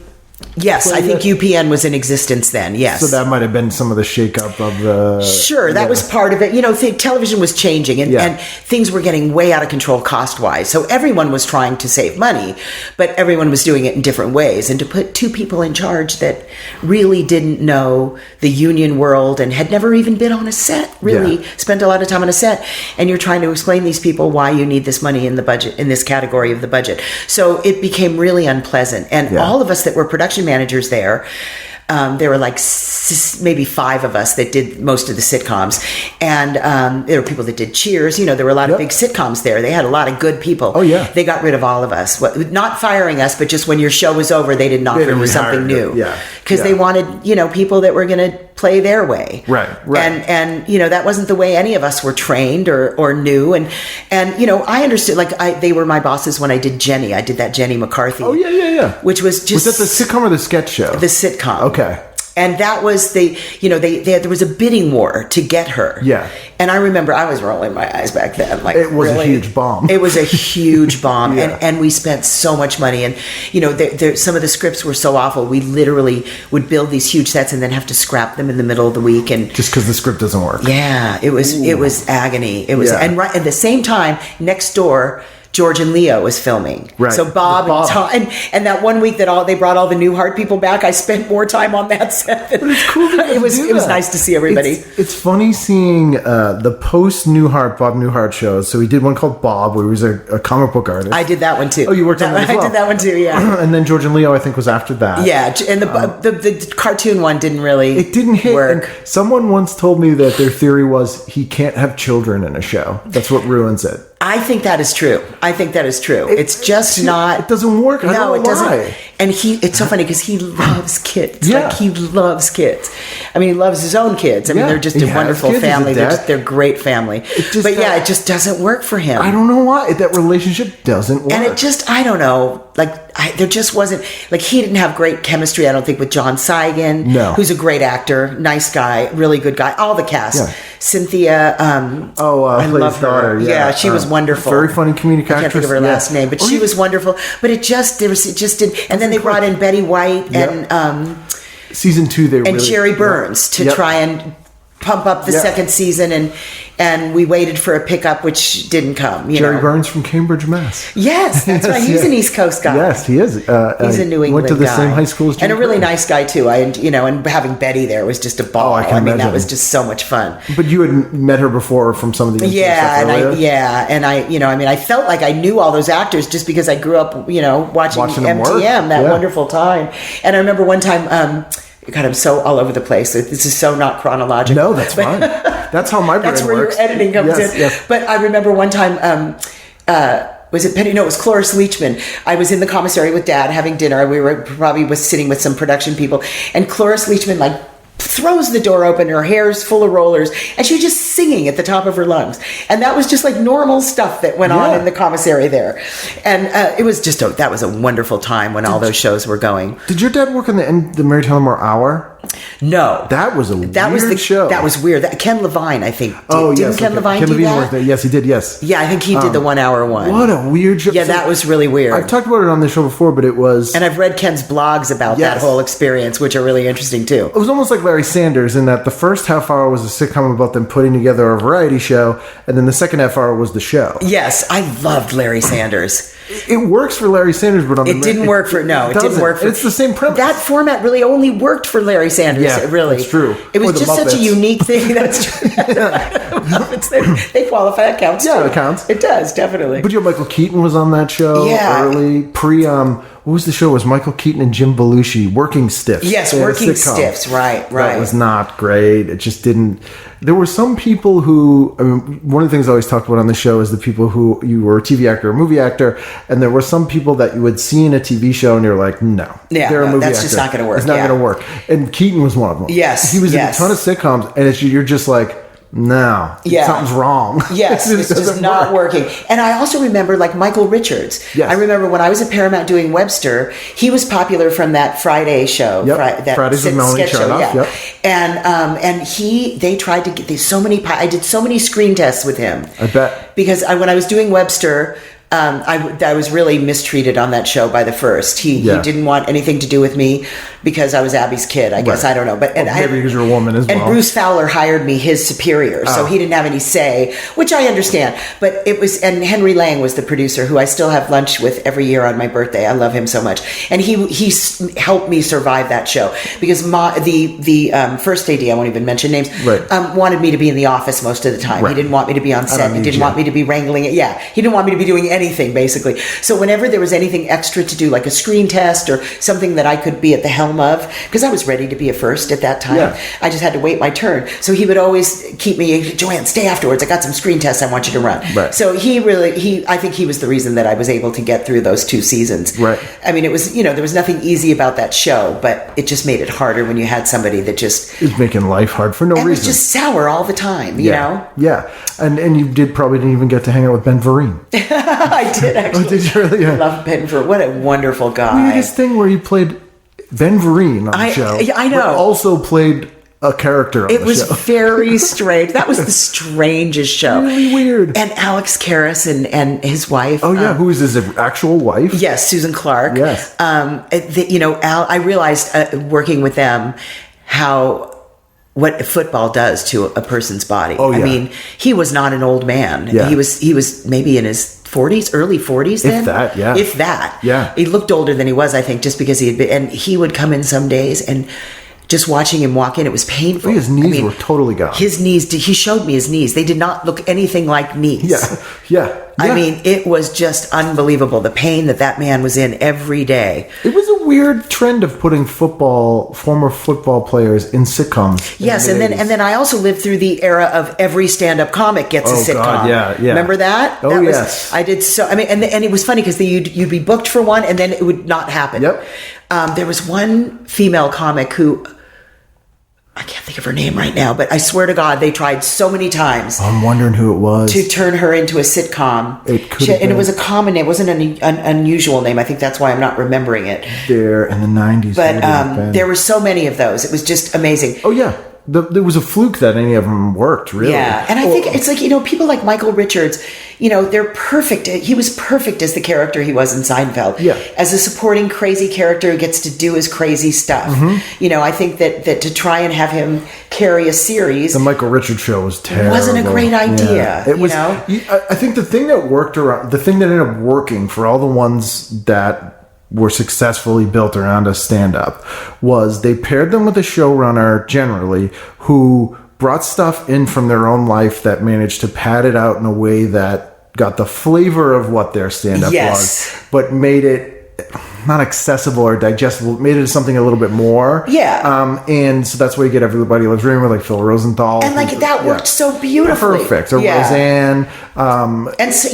Yes, I think UPN was in existence then, yes.
So that might have been some of the shakeup of the...
Sure, that was part of it. Television was changing and things were getting way out of control cost-wise. So everyone was trying to save money, but everyone was doing it in different ways. And to put 2 people in charge that really didn't know the union world and had never even been on a set, spent a lot of time on a set, and you're trying to explain to these people why you need this money in the budget, in this category of the budget. So it became really unpleasant. And all of us that were production managers there were like maybe 5 of us that did most of the sitcoms, and there were people that did Cheers. There were a lot of big sitcoms there. They had a lot of good people.
Oh yeah,
they got rid of all of us. Not firing us, but just when your show was over, they didn't offer you something new. Because they wanted people that were going to play their way.
Right.
And that wasn't the way any of us were trained or knew. And I understood. They were my bosses when I did Jenny. I did that Jenny McCarthy.
Oh yeah.
Which was just...
Was that the sitcom or the sketch show?
The sitcom.
Okay.
And that was there was a bidding war to get her.
Yeah.
And I remember I was rolling my eyes back then.
It was a huge bomb.
It was a huge bomb.
Yeah.
And we spent so much money. And, some of the scripts were so awful. We literally would build these huge sets and then have to scrap them in the middle of the week. And
just because the script doesn't work.
Yeah. It was agony. It was, and right at the same time, next door, George and Leo was filming.
Right.
So Bob. And Tom, and that one week that they brought all the Newhart people back, I spent more time on that set.
But it's cool that
it was nice to see everybody.
It's funny seeing the post Bob Newhart shows. So he did one called Bob, where he was a comic book artist.
I did that one too.
Oh, you worked on that as well.
I did that one too, yeah.
And then George and Leo, I think, was after that.
Yeah, and the cartoon one didn't really
It didn't hit.
work.
And someone once told me that their theory was he can't have children in a show. That's what ruins it.
I think that is true. It's just not...
It doesn't work. I don't know
it doesn't.
why.
And it's so funny because he loves kids.
Yeah.
He loves kids. I mean, he loves his own kids. I mean, they're just a wonderful family. They're a great family. It just doesn't work for him.
I don't know why. That relationship doesn't work.
And I don't know. There just wasn't... he didn't have great chemistry, I don't think, with John Seigan.
No.
Who's a great actor. Nice guy. Really good guy. All the cast.
Yeah.
Cynthia... I love her.
Daughter.
Yeah, she was wonderful.
Very funny comedic actress.
I can't think of her last name, but she was wonderful. But it just didn't. And then they brought in Betty White and
season 2.
Jerry Burns to try and pump up the second season, and we waited for a pickup, which didn't come.
Jerry Burns from Cambridge, Mass.
Yes, that's right. He's an East Coast guy.
Yes, he is.
He's a New England
guy. Went to the
guy.
same high school as Jim
and a really
Carrey.
nice guy too. And having Betty there was just a ball.
I can imagine.
That was just so much fun.
But you had met her before from some of the
I felt like I knew all those actors just because I grew up, watching MTM that wonderful time. And I remember one time. God, I'm so all over the place. This is so not chronological.
No, that's fine. That's how my brain
That's where
works.
your editing comes in.
Yes.
But I remember one time, was it Penny? No, it was Cloris Leachman. I was in the commissary with Dad having dinner. We were probably sitting with some production people, and Cloris Leachman throws the door open. Her hair's full of rollers, and she was just singing at the top of her lungs. And that was just like normal stuff that went on in the commissary there. And it was just that was a wonderful time when all those shows were going.
Did your dad work in the Mary Tyler Moore Hour?
No,
that was weird show.
That was weird. Ken Levine, I think.
Didn't
Ken Levine
Ken
do
Levine
that?
worked there. Yes, he did. Yes.
Yeah, I think he did the 1 hour one.
What a weird show.
Yeah, that was really weird.
I've talked about it on the show before, but it was.
And I've read Ken's blogs about that whole experience, which are really interesting too.
It was almost like Larry Sanders in that the first half hour was a sitcom about them putting together a variety show, and then the second half hour was the show.
Yes, I loved Larry Sanders.
It works for Larry Sanders, but it
didn't work for
It's the same premise.
That format really only worked for Larry Sanders.
Yeah,
really.
That's true.
It was just such a unique thing. That's true. They qualify. That counts.
Yeah,
too.
it counts.
It does, definitely.
But Michael Keaton was on that show early. What was the show? It was Michael Keaton and Jim Belushi, Working Stiffs.
Yes, Working Stiffs. Right.
That was not great. It just didn't. There were some people who, one of the things I always talk about on the show is the people who, you were a TV actor or movie actor, and there were some people that you would see in a TV show and you're like, no. They're a movie
that's
actor.
just not going to work.
It's not going to work. And Keaton was one of them.
Yes.
He was in a ton of sitcoms, and you're just like, no, something's wrong.
Yes, it's just not working. And I also remember Michael Richards.
Yes.
I remember when I was at Paramount doing Webster, he was popular from that Friday show.
Yep.
That
Fridays with Melanie
sketch show.
Charnoff.
Yeah.
Yep.
And they tried to get I did so many screen tests with him.
I bet.
Because when I was doing Webster, I was really mistreated on that show by the first. He didn't want anything to do with me because I was Abby's kid, I guess. Right. I don't know. But
maybe because you're a woman as well.
And Bruce Fowler hired me his superior, so he didn't have any say, which I understand. But and Henry Lang was the producer, who I still have lunch with every year on my birthday. I love him so much. And he helped me survive that show because the first AD, I won't even mention names, wanted me to be in the office most of the time. Right. He didn't want me to be on set. He didn't want me to be wrangling it. Yeah, he didn't want me to be doing anything, basically. So whenever there was anything extra to do, like a screen test or something that I could be at the helm of, because I was ready to be a first at that time, I just had to wait my turn. So he would always keep me, Joanne, stay afterwards. I got some screen tests I want you to run. Right. So I think he was the reason that I was able to get through those 2 seasons. Right. I mean, it was, there was nothing easy about that show, but it just made it harder when you had somebody that just...
is making life hard for no reason.
It was just sour all the time, you know?
Yeah. And you probably didn't even get to hang out with Ben Vereen.
I did, actually.
Oh, did you really? Yeah.
I love Ben Vereen. What a wonderful guy.
Weirdest thing where you played Ben Vereen on the show.
I know.
But also played a character on the show.
It was very strange. That was the strangest show.
Really weird.
And Alex Karras and his wife.
Oh, yeah. Who is his actual wife?
Yes, Susan Clark.
Yes.
I realized working with them what football does to a person's body. Oh, yeah. I mean, he was not an old man. Yeah. He was maybe in his 40s, early 40s then. If that. Yeah. He looked older than he was, I think, just because he had been, and he would come in some days and just watching him walk in, it was painful.
His knees were totally gone.
His knees, he showed me his knees. They did not look anything like knees.
Yeah.
I mean, it was just unbelievable, the pain that man was in every day.
It was a weird trend of putting former football players in sitcoms.
Yes, and then I also lived through the era of every stand-up comic gets a sitcom. God, yeah. Remember that?
Oh, yes.
I did so. I mean, and it was funny because you'd be booked for one, and then it would not happen.
Yep.
There was one female comic who, I can't think of her name right now, but I swear to God, they tried so many times.
I'm wondering who it was.
To turn her into a sitcom.
It could have been.
And it was a common name. It wasn't an unusual name. I think that's why I'm not remembering it.
There in the 90s.
But there were so many of those. It was just amazing.
Oh, yeah. There was a fluke that any of them worked, really.
Yeah, and I think it's like, people like Michael Richards, they're perfect. He was perfect as the character he was in Seinfeld. Yeah. As a supporting crazy character who gets to do his crazy stuff. Mm-hmm. I think that to try and have him carry a series...
The Michael Richards show was terrible.
It wasn't a great idea,
yeah. It was, I think the thing that ended up working for all the ones that were successfully built around a stand-up was they paired them with a showrunner generally who brought stuff in from their own life that managed to pad it out in a way that got the flavor of what their stand-up was, but made it not accessible or digestible. It made it something a little bit more.
Yeah.
And so that's why you get Everybody Loves Raymond, like Phil Rosenthal.
And like that worked so beautifully.
Perfect. Or Roseanne.
And so,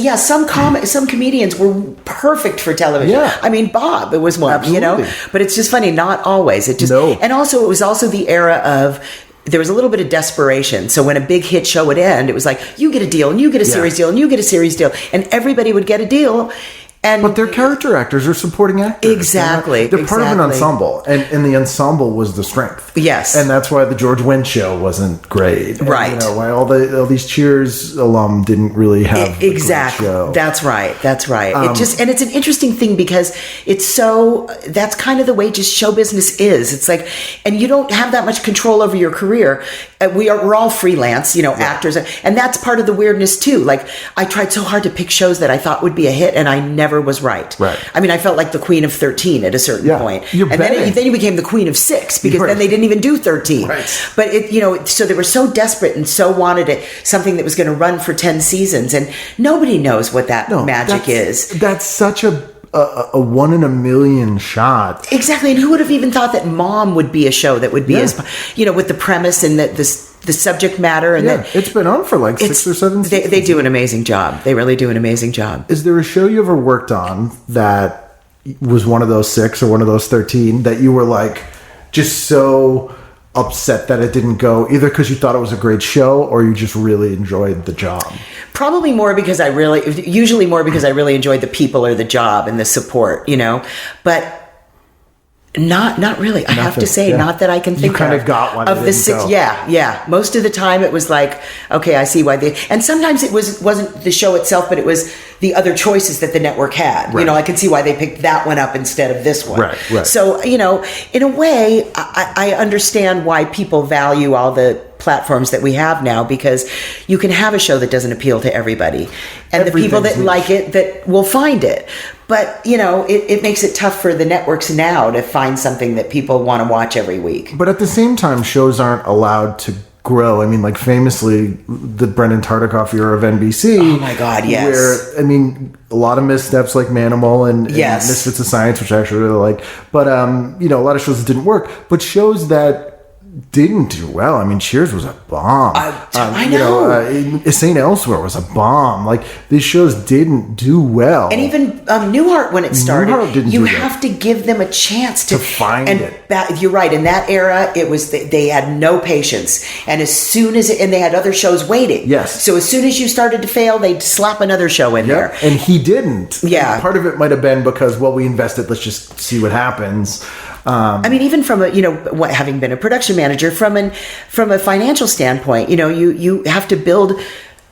some comedians were perfect for television.
Yeah.
I mean, Bob, it was one,
Absolutely.
But it's just funny, not always. And also, it was also the era of, there was a little bit of desperation. So when a big hit show would end, it was like, you get a deal, and you get a series deal, and you get a series deal. And everybody would get a deal.
But they're character actors or supporting actors.
Exactly.
They're part of an ensemble. And the ensemble was the strength.
Yes.
And that's why the George Wendt show wasn't great.
Right.
And, why all these Cheers alum didn't really have a great show.
That's right. And it's an interesting thing because that's kind of the way just show business is. It's like, and you don't have that much control over your career. We're all freelance, actors. And that's part of the weirdness too. Like, I tried so hard to pick shows that I thought would be a hit, and I never was right. I mean, I felt like the queen of 13 at a certain point. Then you became the queen of 6 because then they didn't even do 13.
Right.
But so they were so desperate and so wanted something that was going to run for 10 seasons, and nobody knows what that magic is.
That's such a 1 in a million shot.
Exactly. And who would have even thought that Mom would be a show that would be as, with the premise and the subject matter. And
it's been on for like 6 or 7 seasons.
They do an amazing job. They really do an amazing job.
Is there a show you ever worked on that was one of those 6 or one of those 13 that you were like just so upset that it didn't go, either because you thought it was a great show or you just really enjoyed the job?
Probably more because I really enjoyed the people or the job and the support, but not really. I have to say, not that I can think
you kind of got one
of the 6.
Go.
Yeah. Most of the time it was like, okay, I see why and sometimes it wasn't the show itself, but it was the other choices that the network had.
Right.
I can see why they picked that one up instead of this one.
Right.
So, in a way, I understand why people value all the platforms that we have now, because you can have a show that doesn't appeal to everybody, and the people that like it that will find it. But it makes it tough for the networks now to find something that people want to watch every week.
But at the same time, shows aren't allowed to grow. I mean, like famously, the Brendan Tartikoff era of NBC.
Oh my God, yes.
Where, a lot of missteps like Manimal and Misfits of Science, which I actually really like. But, a lot of shows that didn't work. But shows that didn't do well. I mean, Cheers was a bomb.
I know.
St. Elsewhere was a bomb. Like, these shows didn't do well.
And even Newhart, when it started, you have to give them a chance to
find it.
You're right. In that era, it was they had no patience, and as soon as and they had other shows waiting.
Yes.
So as soon as you started to fail, they'd slap another show in there.
And he didn't.
Yeah.
Part of it might have been because, we invested. Let's just see what happens.
Even from having been a production manager, from a financial standpoint, you have to build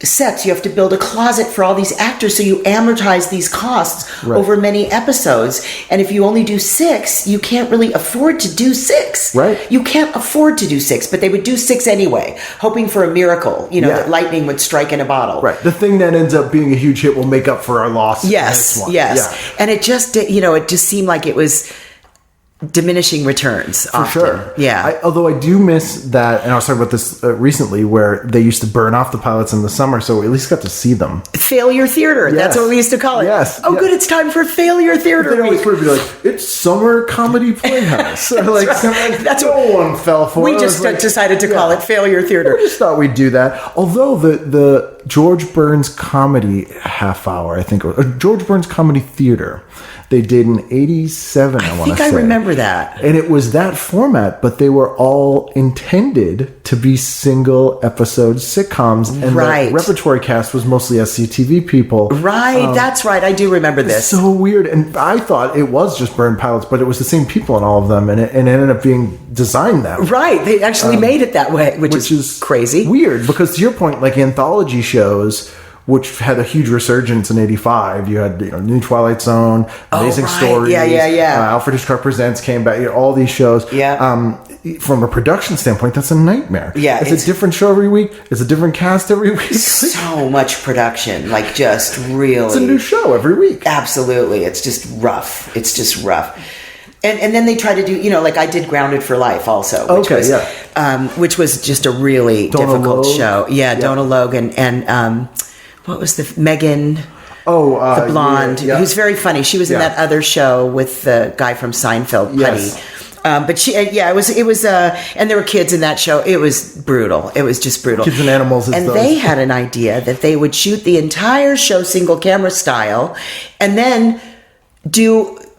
sets, you have to build a closet for all these actors, so you amortize these costs over many episodes. And if you only do 6, you can't really afford to do 6.
Right.
You can't afford to do 6, but they would do 6 anyway, hoping for a miracle, that lightning would strike in a bottle.
Right. The thing that ends up being a huge hit will make up for our loss.
Yes. Yeah. And it just seemed like it was diminishing returns
for
often.
sure.
Yeah.
Although I do miss that, and I was talking about this recently, where they used to burn off the pilots in the summer, so we at least got to see them.
Failure theater.
Yes.
That's what we used to call it.
Yes.
Oh, good. It's time for failure theater.
They always would be like, it's summer comedy playhouse.
That's
no one fell for it.
We just decided to call it failure theater.
We just thought we'd do that. Although the George Burns comedy half hour, I think, or George Burns comedy theater, they did in 87, I want to say.
I remember that.
And it was that format, but they were all intended to be single episode sitcoms. And the repertory cast was mostly SCTV people.
Right, that's right. I do remember this.
So weird. And I thought it was just burned pilots, but it was the same people in all of them. And it ended up being designed that way.
Right. They actually made it that way, which is crazy.
Weird, because to your point, like anthology shows, which had a huge resurgence in 85. You had New Twilight Zone, Amazing Stories.
Yeah.
Alfred Hitchcock Presents came back. All these shows.
Yeah.
From a production standpoint, that's a nightmare.
Yeah.
It's a different show every week. It's a different cast every week.
So much production. Like, just really.
It's a new show every week.
Absolutely. It's just rough. And then they try to do, like I did Grounded for Life also. Which was just a really difficult show. Yeah, Donna Logue and what was the Megan? the blonde, who's very funny. She was in that other show with the guy from Seinfeld, Putty.
Yes.
But she, it was, and there were kids in that show. It was brutal. It was just brutal.
Kids and Animals.
And they had an idea that they would shoot the entire show single camera style, and then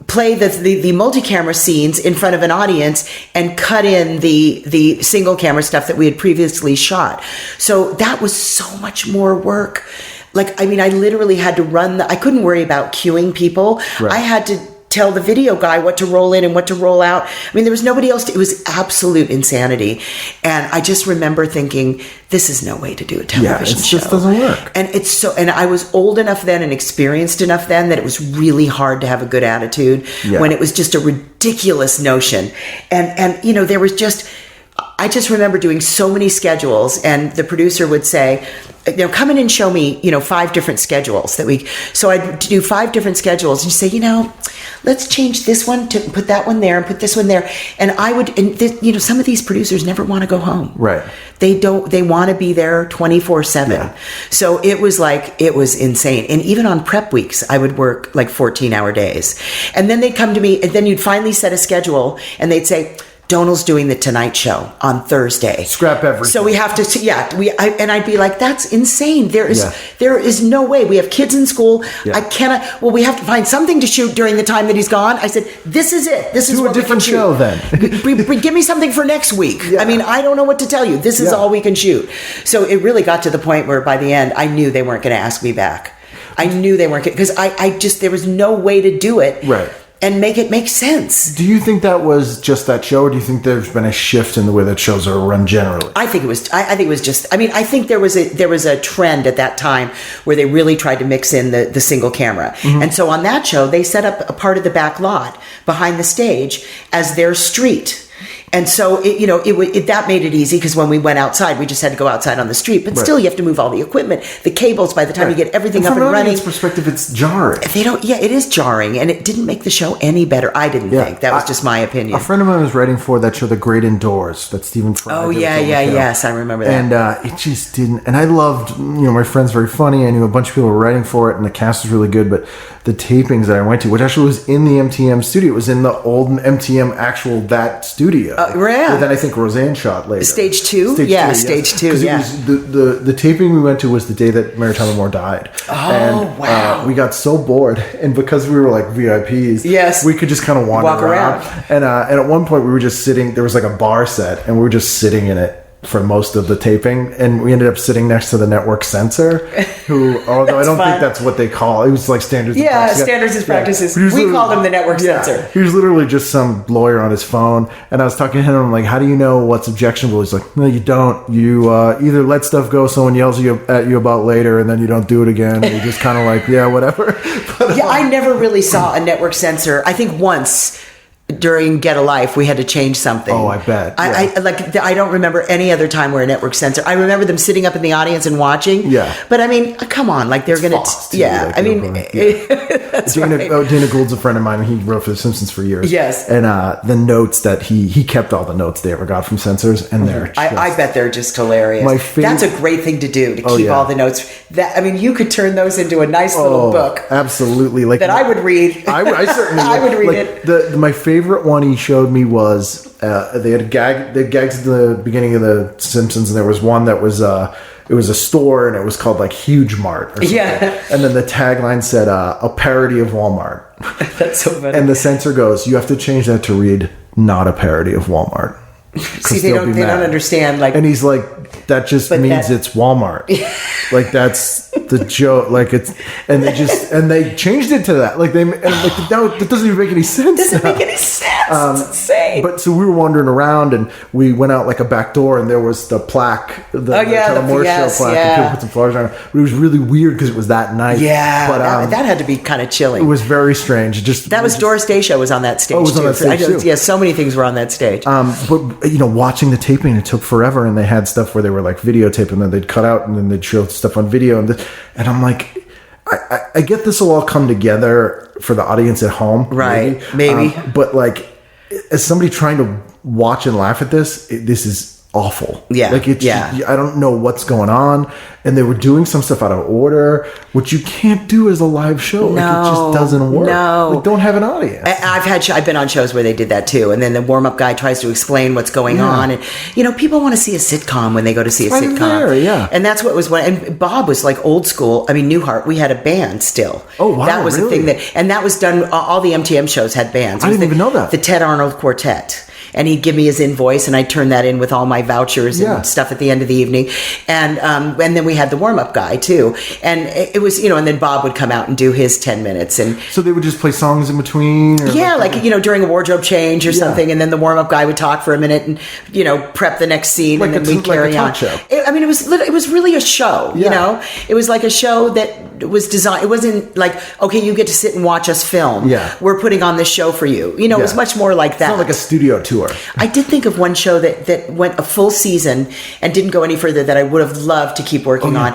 play the multi-camera scenes in front of an audience and cut in the single camera stuff that we had previously shot. So that was so much more work. Like, I mean, I literally had to I couldn't worry about cueing people.
Right.
I had to tell the video guy what to roll in and what to roll out. I mean, there was nobody else. It was absolute insanity. And I just remember thinking, this is no way to do a television show.
It just doesn't work.
And I was old enough then and experienced enough then that it was really hard to have a good attitude when it was just a ridiculous notion. And you know, there was just, I just remember doing so many schedules, and the producer would say, you know, come in and show me, you know, 5 different schedules that we, so I'd do 5 different schedules and say, you know, let's change this one to put that one there and put this one there. And you know, some of these producers never want to go home.
Right.
They want to be there 24/7. Yeah. So it was insane. And even on prep weeks, I would work like 14-hour days. And then they'd come to me, and then you'd finally set a schedule, and they'd say, Donald's doing the Tonight Show on Thursday.
Scrap everything.
So we have to, and I'd be like, that's insane. There is no way. We have kids in school. I cannot, we have to find something to shoot during the time that he's gone. I said, this is it. This is what we can shoot. Do a different show then. Give me something for next week. Yeah. I mean, I don't know what to tell you. This is all we can shoot. So it really got to the point where by the end, I knew they weren't going to ask me back. I knew they weren't, because I just, there was no way to do it.
Right.
And make it make sense.
Do you think that was just that show, or do you think there's been a shift in the way that shows are run generally?
I think it was. I think it was just. I mean, I think there was a trend at that time where they really tried to mix in the single camera, and so on that show they set up a part of the back lot behind the stage as their street. And so, that made it easy, because when we went outside, we just had to go outside on the street. But still, you have to move all the equipment, the cables. By the time you get everything up and running,
from an audience perspective, it's jarring.
It is jarring, and it didn't make the show any better. I didn't think that was just my opinion.
A friend of mine was writing for that show, The Great Indoors, that Stephen Fry.
Oh yes, I remember that.
And it just didn't. And I loved, my friend's very funny. I knew a bunch of people were writing for it, and the cast was really good. But the tapings that I went to, which actually was in the MTM studio, it was in the old MTM that studio. But then I think Roseanne shot later.
Stage 2? Stage 2,
Because it was the taping we went to was the day that Mary Tyler Moore died.
Wow.
We got so bored, and because we were like VIPs, we could just kind of walk around. And at one point we were just sitting, there was like a bar set, and we were just sitting in it for most of the taping, and we ended up sitting next to the network censor, who, although I don't think that's what they call it, was like standards and practices.
Standards and practices. We called him the network censor.
He was literally just some lawyer on his phone, and I was talking to him, I'm like, how do you know what's objectionable? He's like, no, you don't. You either let stuff go someone yells at you about later, and then you don't do it again, and you're just kind of like, yeah, whatever. But,
I never really saw a network censor. I think once during Get a Life, we had to change something.
Oh, I bet.
I don't remember any other time where a network censor. I remember them sitting up in the audience and watching. Yeah. But I mean, come on, like they're going to. Yeah. I mean, that's
Dana Gould's a friend of mine. He wrote for The Simpsons for years.
Yes.
And the notes that he kept all the notes they ever got from censors, and they're.
I bet they're just hilarious. That's a great thing to do, to keep all the notes. You could turn those into a nice little book.
Absolutely, like
that I would read.
I certainly.
I would read it.
My favorite one he showed me was they had gags at the beginning of The Simpsons, and there was one that was it was a store, and it was called like Huge Mart or something. Yeah. And then the tagline said a parody of Walmart.
That's so funny.
And the censor goes, you have to change that to read not a parody of Walmart.
See, they don't understand. Like,
and he's like, that just means it's Walmart. Like, that's the joke. Like, it's, and they changed it to that. Like, that doesn't even make any sense.
Doesn't make any sense. It's insane.
But so we were wandering around, and we went out like a back door, and there was the plaque, the Moore Show plaque, and people put some flowers on it. But it was really weird because it was that night.
Yeah, but that had to be kind of chilling.
It was very strange. Doris Day Show was on that stage. Oh, it was on that stage too.
Yeah, so many things were on that stage.
But watching the taping, it took forever, and they had stuff where they were like videotaping, and then they'd cut out, and then they'd show stuff on video, and I'm like, I get this will all come together for the audience at home,
right? Maybe.
But like, as somebody trying to watch and laugh at this is awful.
Yeah.
Like it's I don't know what's going on, and they were doing some stuff out of order, which you can't do as a live show. Like it just doesn't work.
No.
Like don't have an audience.
I've been on shows where they did that too, and then the warm-up guy tries to explain what's going on, and people want to see a sitcom when they go to see a sitcom.
There,
and that's what was and Bob was like old school. I mean, Newhart, we had a band still.
Oh wow,
that was
really?
the thing and that was done. All the MTM shows had bands.
I didn't even know that.
The Ted Arnold Quartet. And he'd give me his invoice, and I'd turn that in with all my vouchers and stuff at the end of the evening. And then we had the warm-up guy, too. And it was, and then Bob would come out and do his 10 minutes. And
so they would just play songs in between? Or
during a wardrobe change or something. And then the warm-up guy would talk for a minute and, prep the next scene.
Like
and then we'd carry on.
Show.
It was really a show, It was like a show that was designed. It wasn't like, okay, you get to sit and watch us film.
Yeah.
We're putting on this show for you. It was much more like that.
It's not like a studio tour.
I did think of one show that went a full season and didn't go any further that I would have loved to keep working on,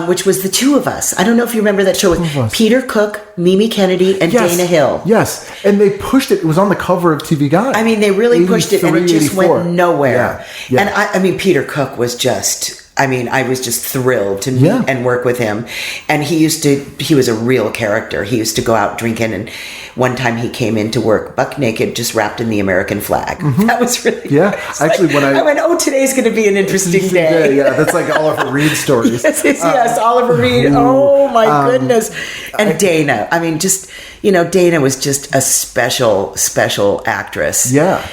which was The Two of Us. I don't know if you remember that show with Peter Cook, Mimi Kennedy, and Dana Hill.
Yes, and they pushed it. It was on the cover of TV Guide.
I mean, they really pushed it, and it just went nowhere.
Yeah.
And I mean, Peter Cook was just... I was just thrilled to meet and work with him. And he was a real character. He used to go out drinking, and one time he came in to work buck naked, just wrapped in the American flag. Mm-hmm. That was really nice.
Actually, when I
went, today's going to be an interesting day.
Yeah, that's like Oliver Reed stories.
yes, Oliver Reed. Oh my goodness. And Dana. I mean, just, Dana was just a special, special actress. Yeah.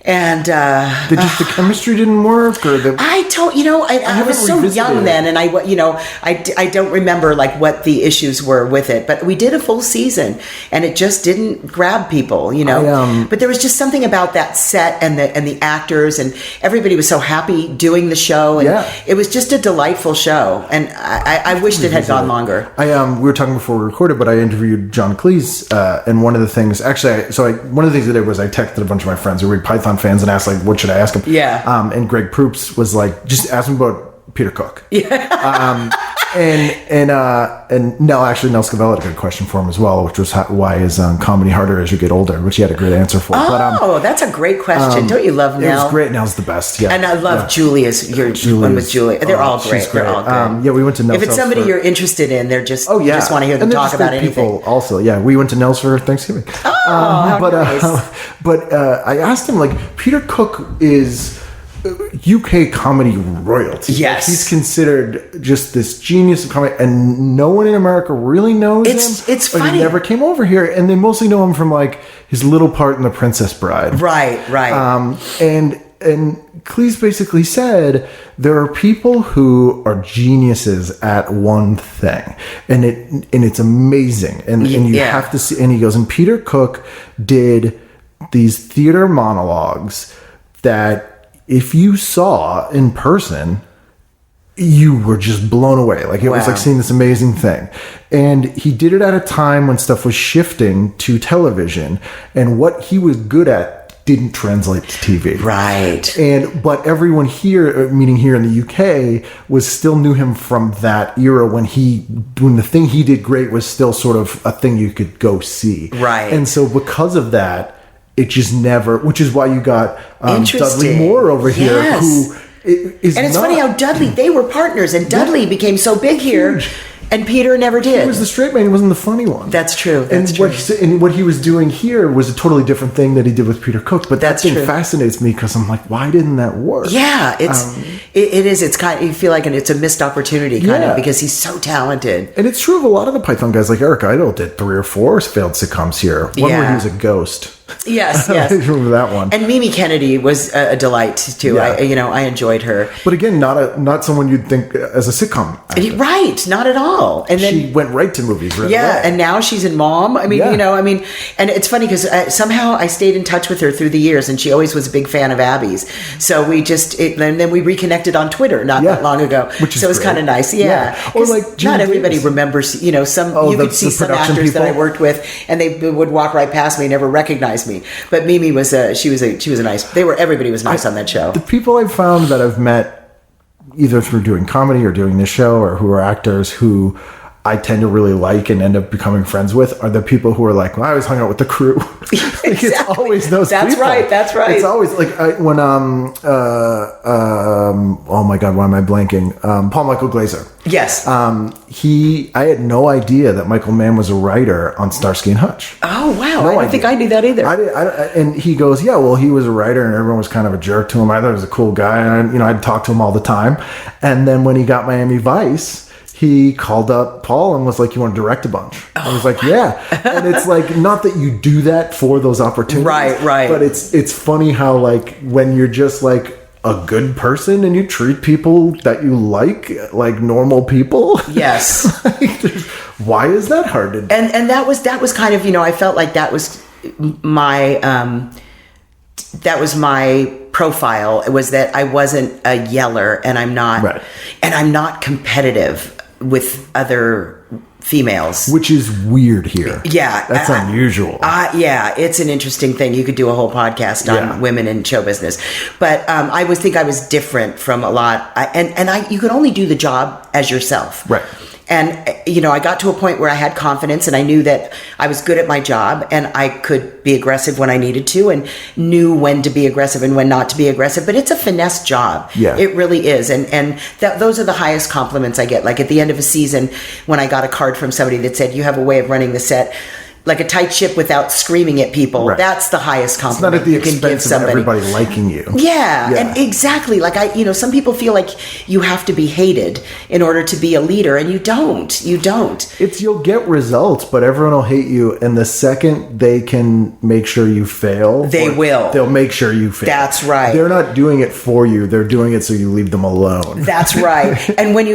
And
the chemistry didn't work, or
I was so young then, and I don't remember like what the issues were with it, but we did a full season, and it just didn't grab people, But there was just something about that set and the actors, and everybody was so happy doing the show, and it was just a delightful show, and I wished it had gone longer.
We were talking before we recorded, but I interviewed John Cleese, and one of the things that I did was I texted a bunch of my friends who read Python fans and asked, like, what should I ask him?
Yeah.
And Greg Proops was like, just ask him about Peter Cook.
Yeah.
And Nell Scavella had a good question for him as well, which was why is comedy harder as you get older, which he had a great answer for.
That's a great question. Don't you love Nell?
It was great. Nell's the best. Yeah.
And I love Julia's one with Julia. They're all great.
She's great.
They're all good.
We went to Nell's.
If it's somebody you're interested in, they're just you just want to hear them talk about anything.
People also, we went to Nell's for Thanksgiving. But I asked him, like, Peter Cook is UK comedy royalty.
Yes.
He's considered just this genius of comedy, and no one in America really knows him.
It's funny.
He never came over here, and they mostly know him from, like, his little part in The Princess Bride.
Right.
And Cleese basically said there are people who are geniuses at one thing, and it's amazing, and you have to see. And he goes, and Peter Cook did these theater monologues that if you saw in person, you were just blown away. Like it was like seeing this amazing thing. And he did it at a time when stuff was shifting to television, and what he was good at didn't translate to TV.
Right.
But everyone here, meaning here in the UK, still knew him from that era when the thing he did great was still sort of a thing you could go see.
Right.
And so because of that, it just never, which is why you got Dudley Moore over here, who is
and it's funny how Dudley, they were partners, and Dudley became so big here. Huge. And Peter never did.
He was the straight man. He wasn't the funny one.
That's true.
What he was doing here was a totally different thing that he did with Peter Cook. But that thing fascinates me because I'm like, why didn't that work?
Yeah, it is. It's kind of, you feel like it's a missed opportunity kind of, because he's so talented.
And it's true of a lot of the Python guys. Like Eric Idle did 3 or 4 failed sitcoms here. One where he was a ghost.
Yes.
I remember that one.
And Mimi Kennedy was a delight too. Yeah. I enjoyed her.
But again, not someone you'd think as a sitcom actor.
Right, not at all. And then
she went right to movies. Right away.
And now she's in Mom. And it's funny because somehow I stayed in touch with her through the years, and she always was a big fan of Abby's. So and then we reconnected on Twitter not that long ago.
Which is
so it was kind of nice. Yeah.
Or like
not everybody remembers. Some you could see some actors people that I worked with, and they would walk right past me, never recognize me. But Mimi was she was a nice. Everybody was nice on that show.
The people I've found that I've met either through doing comedy or doing this show, or who are actors who I tend to really like and end up becoming friends with are the people who are like, well, I always hung out with the crew. Like,
Exactly.
It's always those
That's
people.
right. That's right.
It's always like when oh my God, why am I blanking? Paul Michael Glazer.
Yes.
I had no idea that Michael Mann was a writer on Starsky and Hutch.
Oh, wow.
No
I don't
idea.
think I knew that either.
And he goes, yeah, well, he was a writer and everyone was kind of a jerk to him. I thought he was a cool guy. And, I'd talk to him all the time. And then when he got Miami Vice, he called up Paul and was like, you want to direct a bunch? I was like, yeah. And it's like, not that you do that for those opportunities.
Right.
But it's funny how, like, when you're just like a good person and you treat people that you like normal people.
Yes.
Why is that hard to do?
And that was kind of, I felt like that was my profile. It was that I wasn't a yeller, and I'm not competitive with other females,
which is weird here.
Yeah,
that's unusual.
Yeah, it's an interesting thing. You could do a whole podcast on women in show business, but I always think I was different from a lot. You could only do the job as yourself,
right?
And, I got to a point where I had confidence and I knew that I was good at my job and I could be aggressive when I needed to and knew when to be aggressive and when not to be aggressive. But it's a finesse job.
Yeah.
It really is. And those are the highest compliments I get. Like at the end of a season, when I got a card from somebody that said, you have a way of running the set like a tight ship without screaming at people. Right. That's the highest compliment.
It's not at the
you can give
expense of
somebody.
Everybody liking you.
Yeah, and exactly. Like some people feel like you have to be hated in order to be a leader, and you don't. You don't.
You'll get results, but everyone will hate you. And the second they can make sure you fail, they'll make sure you fail.
That's right.
They're not doing it for you. They're doing it so you leave them alone.
That's right. And when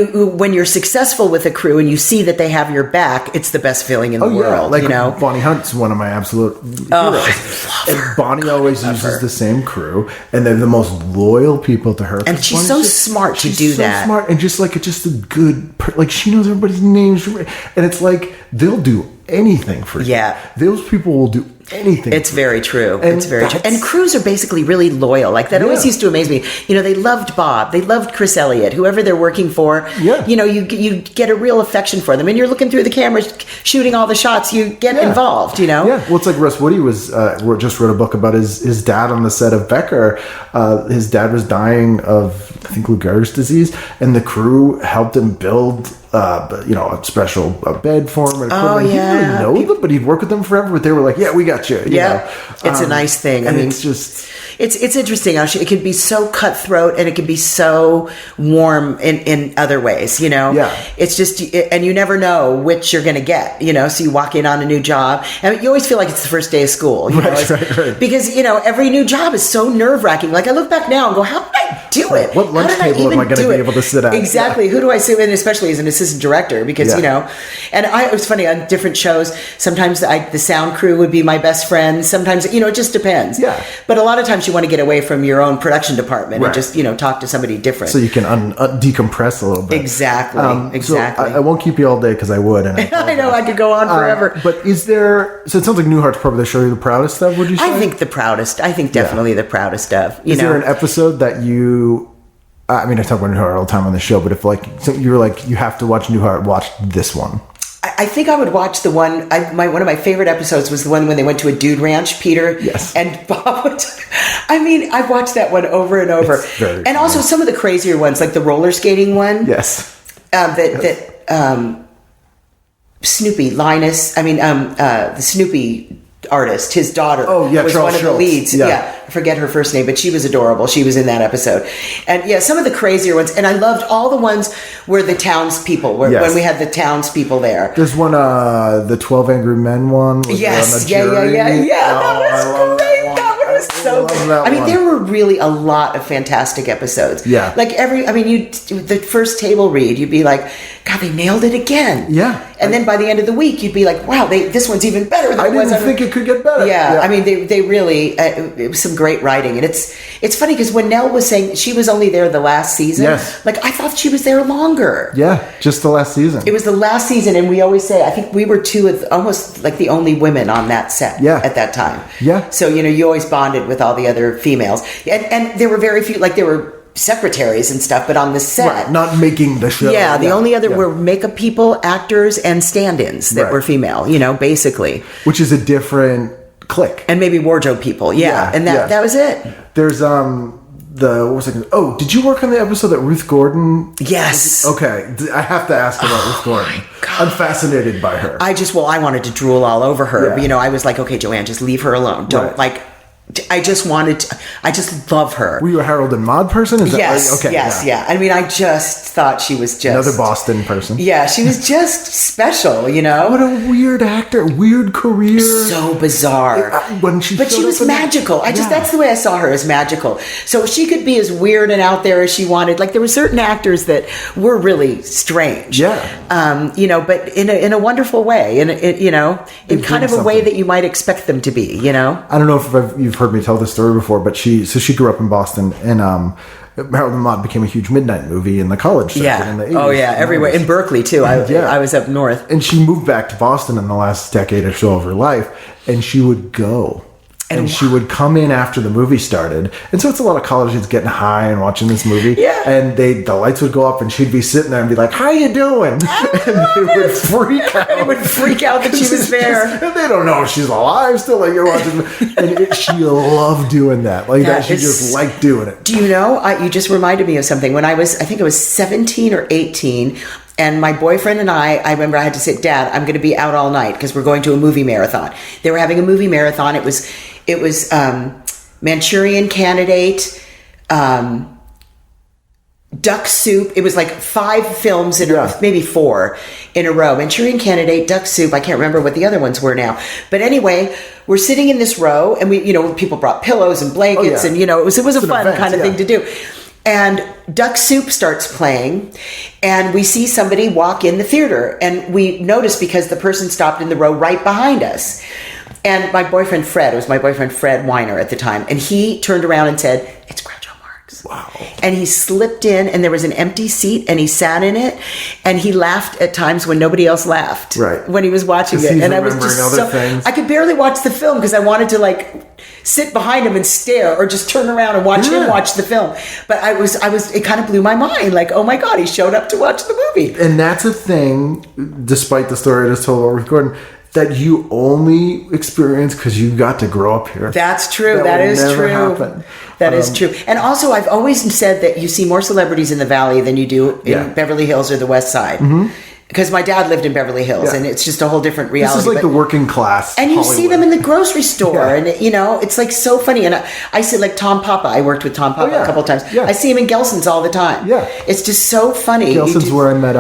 you're successful with a crew and you see that they have your back, it's the best feeling in the world.
Like Bonnie Hunt's one of my absolute heroes. And Bonnie always uses the same crew, and they're the most loyal people to her.
And she's so smart to do that.
Smart and just a good, she knows everybody's names, and it's like they'll do anything for you.
Yeah,
those people will do anything.
It's very true. It's very true. And crews are basically really loyal. Like that always used to amaze me. They loved Bob. They loved Chris Elliott. Whoever they're working for. Yeah. You get a real affection for them, and you're looking through the camera, shooting all the shots. You get involved. Yeah.
Well, it's like Russ Woody just wrote a book about his dad on the set of Becker. His dad was dying of, I think, Lou Gehrig's disease, and the crew helped him build a special bed for him. And equipment. He didn't really know them, but he'd worked with them forever. But they were like, "Yeah, we got you." You know?
It's a nice thing. I mean,
it's just
it's interesting. It can be so cutthroat, and it can be so warm in other ways. Yeah. It's just, and you never know which you're going to get. So you walk in on a new job, and you always feel like it's the first day of school.
Right.
Because every new job is so nerve wracking. Like I look back now and go, how did I do it?
What lunch table am I going to be able to sit at?
Exactly. Who do I sit with, especially as an assistant director? Because and it was funny on different shows. Sometimes the sound crew would be my best friends. Sometimes it just depends.
Yeah.
But a lot of times you want to get away from your own production department and just talk to somebody different,
so you can decompress a little bit.
Exactly. Exactly.
So I won't keep you all day because I would. And
I know I could go on forever.
But is there? So it sounds like Newhart's probably the show you're the proudest of. Would you say?
I think the proudest. I think definitely the proudest of.
Is there an episode that you? I mean, I talk about Newhart all the time on the show, but if you were like, you have to watch Newhart, watch this one.
I think I would watch the one. One of my favorite episodes was the one when they went to a dude ranch. Peter and Bob. I've watched that one over and over. And also some of the crazier ones, like the roller skating one.
Yes.
Snoopy Linus. The Snoopy artist, his daughter, was
Charles
one of the leads.
Yeah.
I forget her first name, but she was adorable. She was in that episode. And some of the crazier ones. And I loved all the ones where the townspeople, when we had the townspeople there.
There's one, the 12 Angry Men one.
Yes. Yeah. That was great. That was so good. There were really a lot of fantastic episodes.
Yeah.
Like the first table read, you'd be like, God, they nailed it again.
Yeah.
And then by the end of the week, you'd be like, wow, this one's even better than it was.
I didn't think it could get better.
Yeah. They really, it was some great writing. And it's funny because when Nell was saying she was only there the last season, I thought she was there longer.
Yeah, just the last season.
It was the last season, and we always say, I think we were almost like the only women on that set at that time.
Yeah.
So, you always bonded with all the other females. And there were very few, there were secretaries and stuff, but on the set.
Right, not making the show.
Yeah, the only other were makeup people, actors, and stand-ins that were female, basically.
Which is a different clique.
And maybe wardrobe people, and that was it.
There's, what was I oh, did you work on the episode that Ruth Gordon?
Yes.
Okay, I have to ask about Ruth Gordon. I'm fascinated by her.
I wanted to drool all over her. Yeah. But, I was like, okay, Joanne, just leave her alone. Don't, I just love her.
Were you a Harold and Maude person?
Yes. I mean, I just thought she was just...
Another Boston person.
Yeah, she was just special,
What a weird actor, weird career.
So bizarre. But she was magical. That's the way I saw her, as magical. So she could be as weird and out there as she wanted. Like, there were certain actors that were really strange.
Yeah.
But in a wonderful way. In kind of a way that you might expect them to be,
I don't know if you've heard me tell this story before, but she grew up in Boston, and Harold and Maude became a huge midnight movie in the college circuit in the 80s.
Oh yeah, everywhere. In Berkeley too. I was up north.
And she moved back to Boston in the last decade or so of her life, and she would go. And she would come in after the movie started. And so it's a lot of college kids getting high and watching this movie.
Yeah.
And the lights would go up and she'd be sitting there and be like, how you doing? And they would freak out.
They would freak out that she was there.
And they don't know if she's alive still. Like, you're watching. And she loved doing that. Like, she just liked doing it.
Do you know, you just reminded me of something. When I think I was 17 or 18, and my boyfriend and I remember I had to say, Dad, I'm going to be out all night because we're going to a movie marathon. They were having a movie marathon. It was Manchurian Candidate, Duck Soup. It was like 5 films maybe 4 in a row. Manchurian Candidate, Duck Soup. I can't remember what the other ones were now. But anyway, we're sitting in this row, and we, people brought pillows and blankets, and it was a fun event, kind of thing to do. And Duck Soup starts playing, and we see somebody walk in the theater, and we notice because the person stopped in the row right behind us. And my boyfriend Fred, Weiner at the time, and he turned around and said, it's Groucho Marx.
Wow.
And he slipped in, and there was an empty seat, and he sat in it, and he laughed at times when nobody else laughed.
Right.
When he was watching it. And I was just
things.
I could barely watch the film because I wanted to sit behind him and stare, or just turn around and watch him watch the film. But it kind of blew my mind. Like, oh my God, he showed up to watch the movie.
And that's a thing, despite the story I just told about Ruth Gordon, that you only experience because you got to grow up here.
That's true. That is true.
Happen.
That is true. And also, I've always said that you see more celebrities in the Valley than you do in Beverly Hills or the West Side. Mm-hmm. Because my dad lived in Beverly Hills, and it's just a whole different reality.
This is like the working class.
And you
Hollywood.
see them in the grocery store, and it's like so funny. And I see like Tom Papa. I worked with Tom Papa a couple times. Yeah. I see him in Gelson's all the time.
Yeah,
it's just so funny.
Gelson's where I met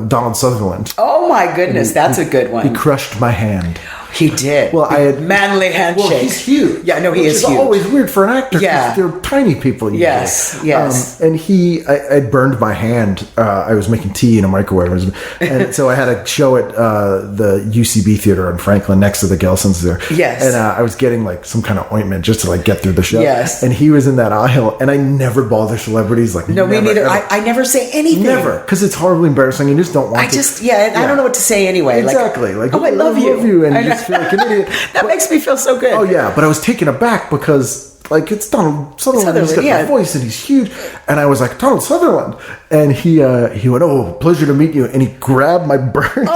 Donald Sutherland.
Oh my goodness, that's a good one.
He crushed my hand.
He did.
Well, I had
manly handshake.
Well, he's huge.
Yeah, no, he is huge.
It's always weird for an actor.
Yeah,
they're tiny people. Usually.
Yes.
And I burned my hand. I was making tea in a microwave, and so I had a show at the UCB theater in Franklin next to the Gelsons there.
Yes.
And I was getting like some kind of ointment just to get through the show.
Yes.
And he was in that aisle, and I never bother celebrities.
No, me neither. I never say anything.
Never, because it's horribly embarrassing. You just don't want to.
I don't know what to say anyway.
Exactly.
I love you,
and you just feel like an idiot.
That makes me feel so good.
Oh yeah, but I was taken aback because it's Donald Sutherland. He's got the voice and he's huge, and I was like, Donald Sutherland, and he went, oh, pleasure to meet you, and he grabbed my burn.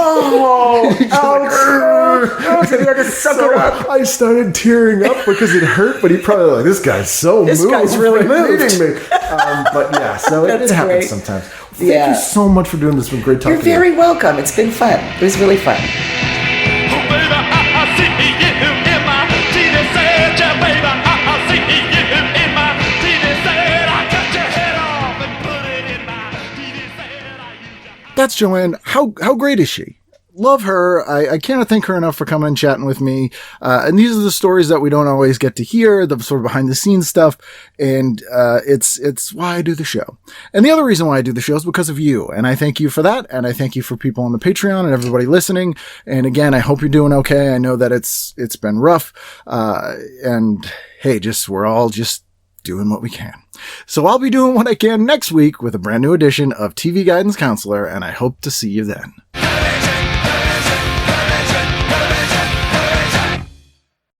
I started tearing up because it hurt, but he probably like, this guy's so moved.
This guy's really moved.
Me. But yeah, so it happens sometimes. Thank you so much for doing this. It's been great talking to you.
You're very welcome. It's been fun. It was really fun.
That's Joanne. How great is she? Love her. I can't thank her enough for coming and chatting with me. And these are the stories that we don't always get to hear, the sort of behind the scenes stuff. And it's why I do the show. And the other reason why I do the show is because of you. And I thank you for that. And I thank you for people on the Patreon and everybody listening. And again, I hope you're doing okay. I know that it's been rough. And hey, we're all just doing what we can. So I'll be doing what I can next week with a brand new edition of TV Guidance Counselor, and I hope to see you then.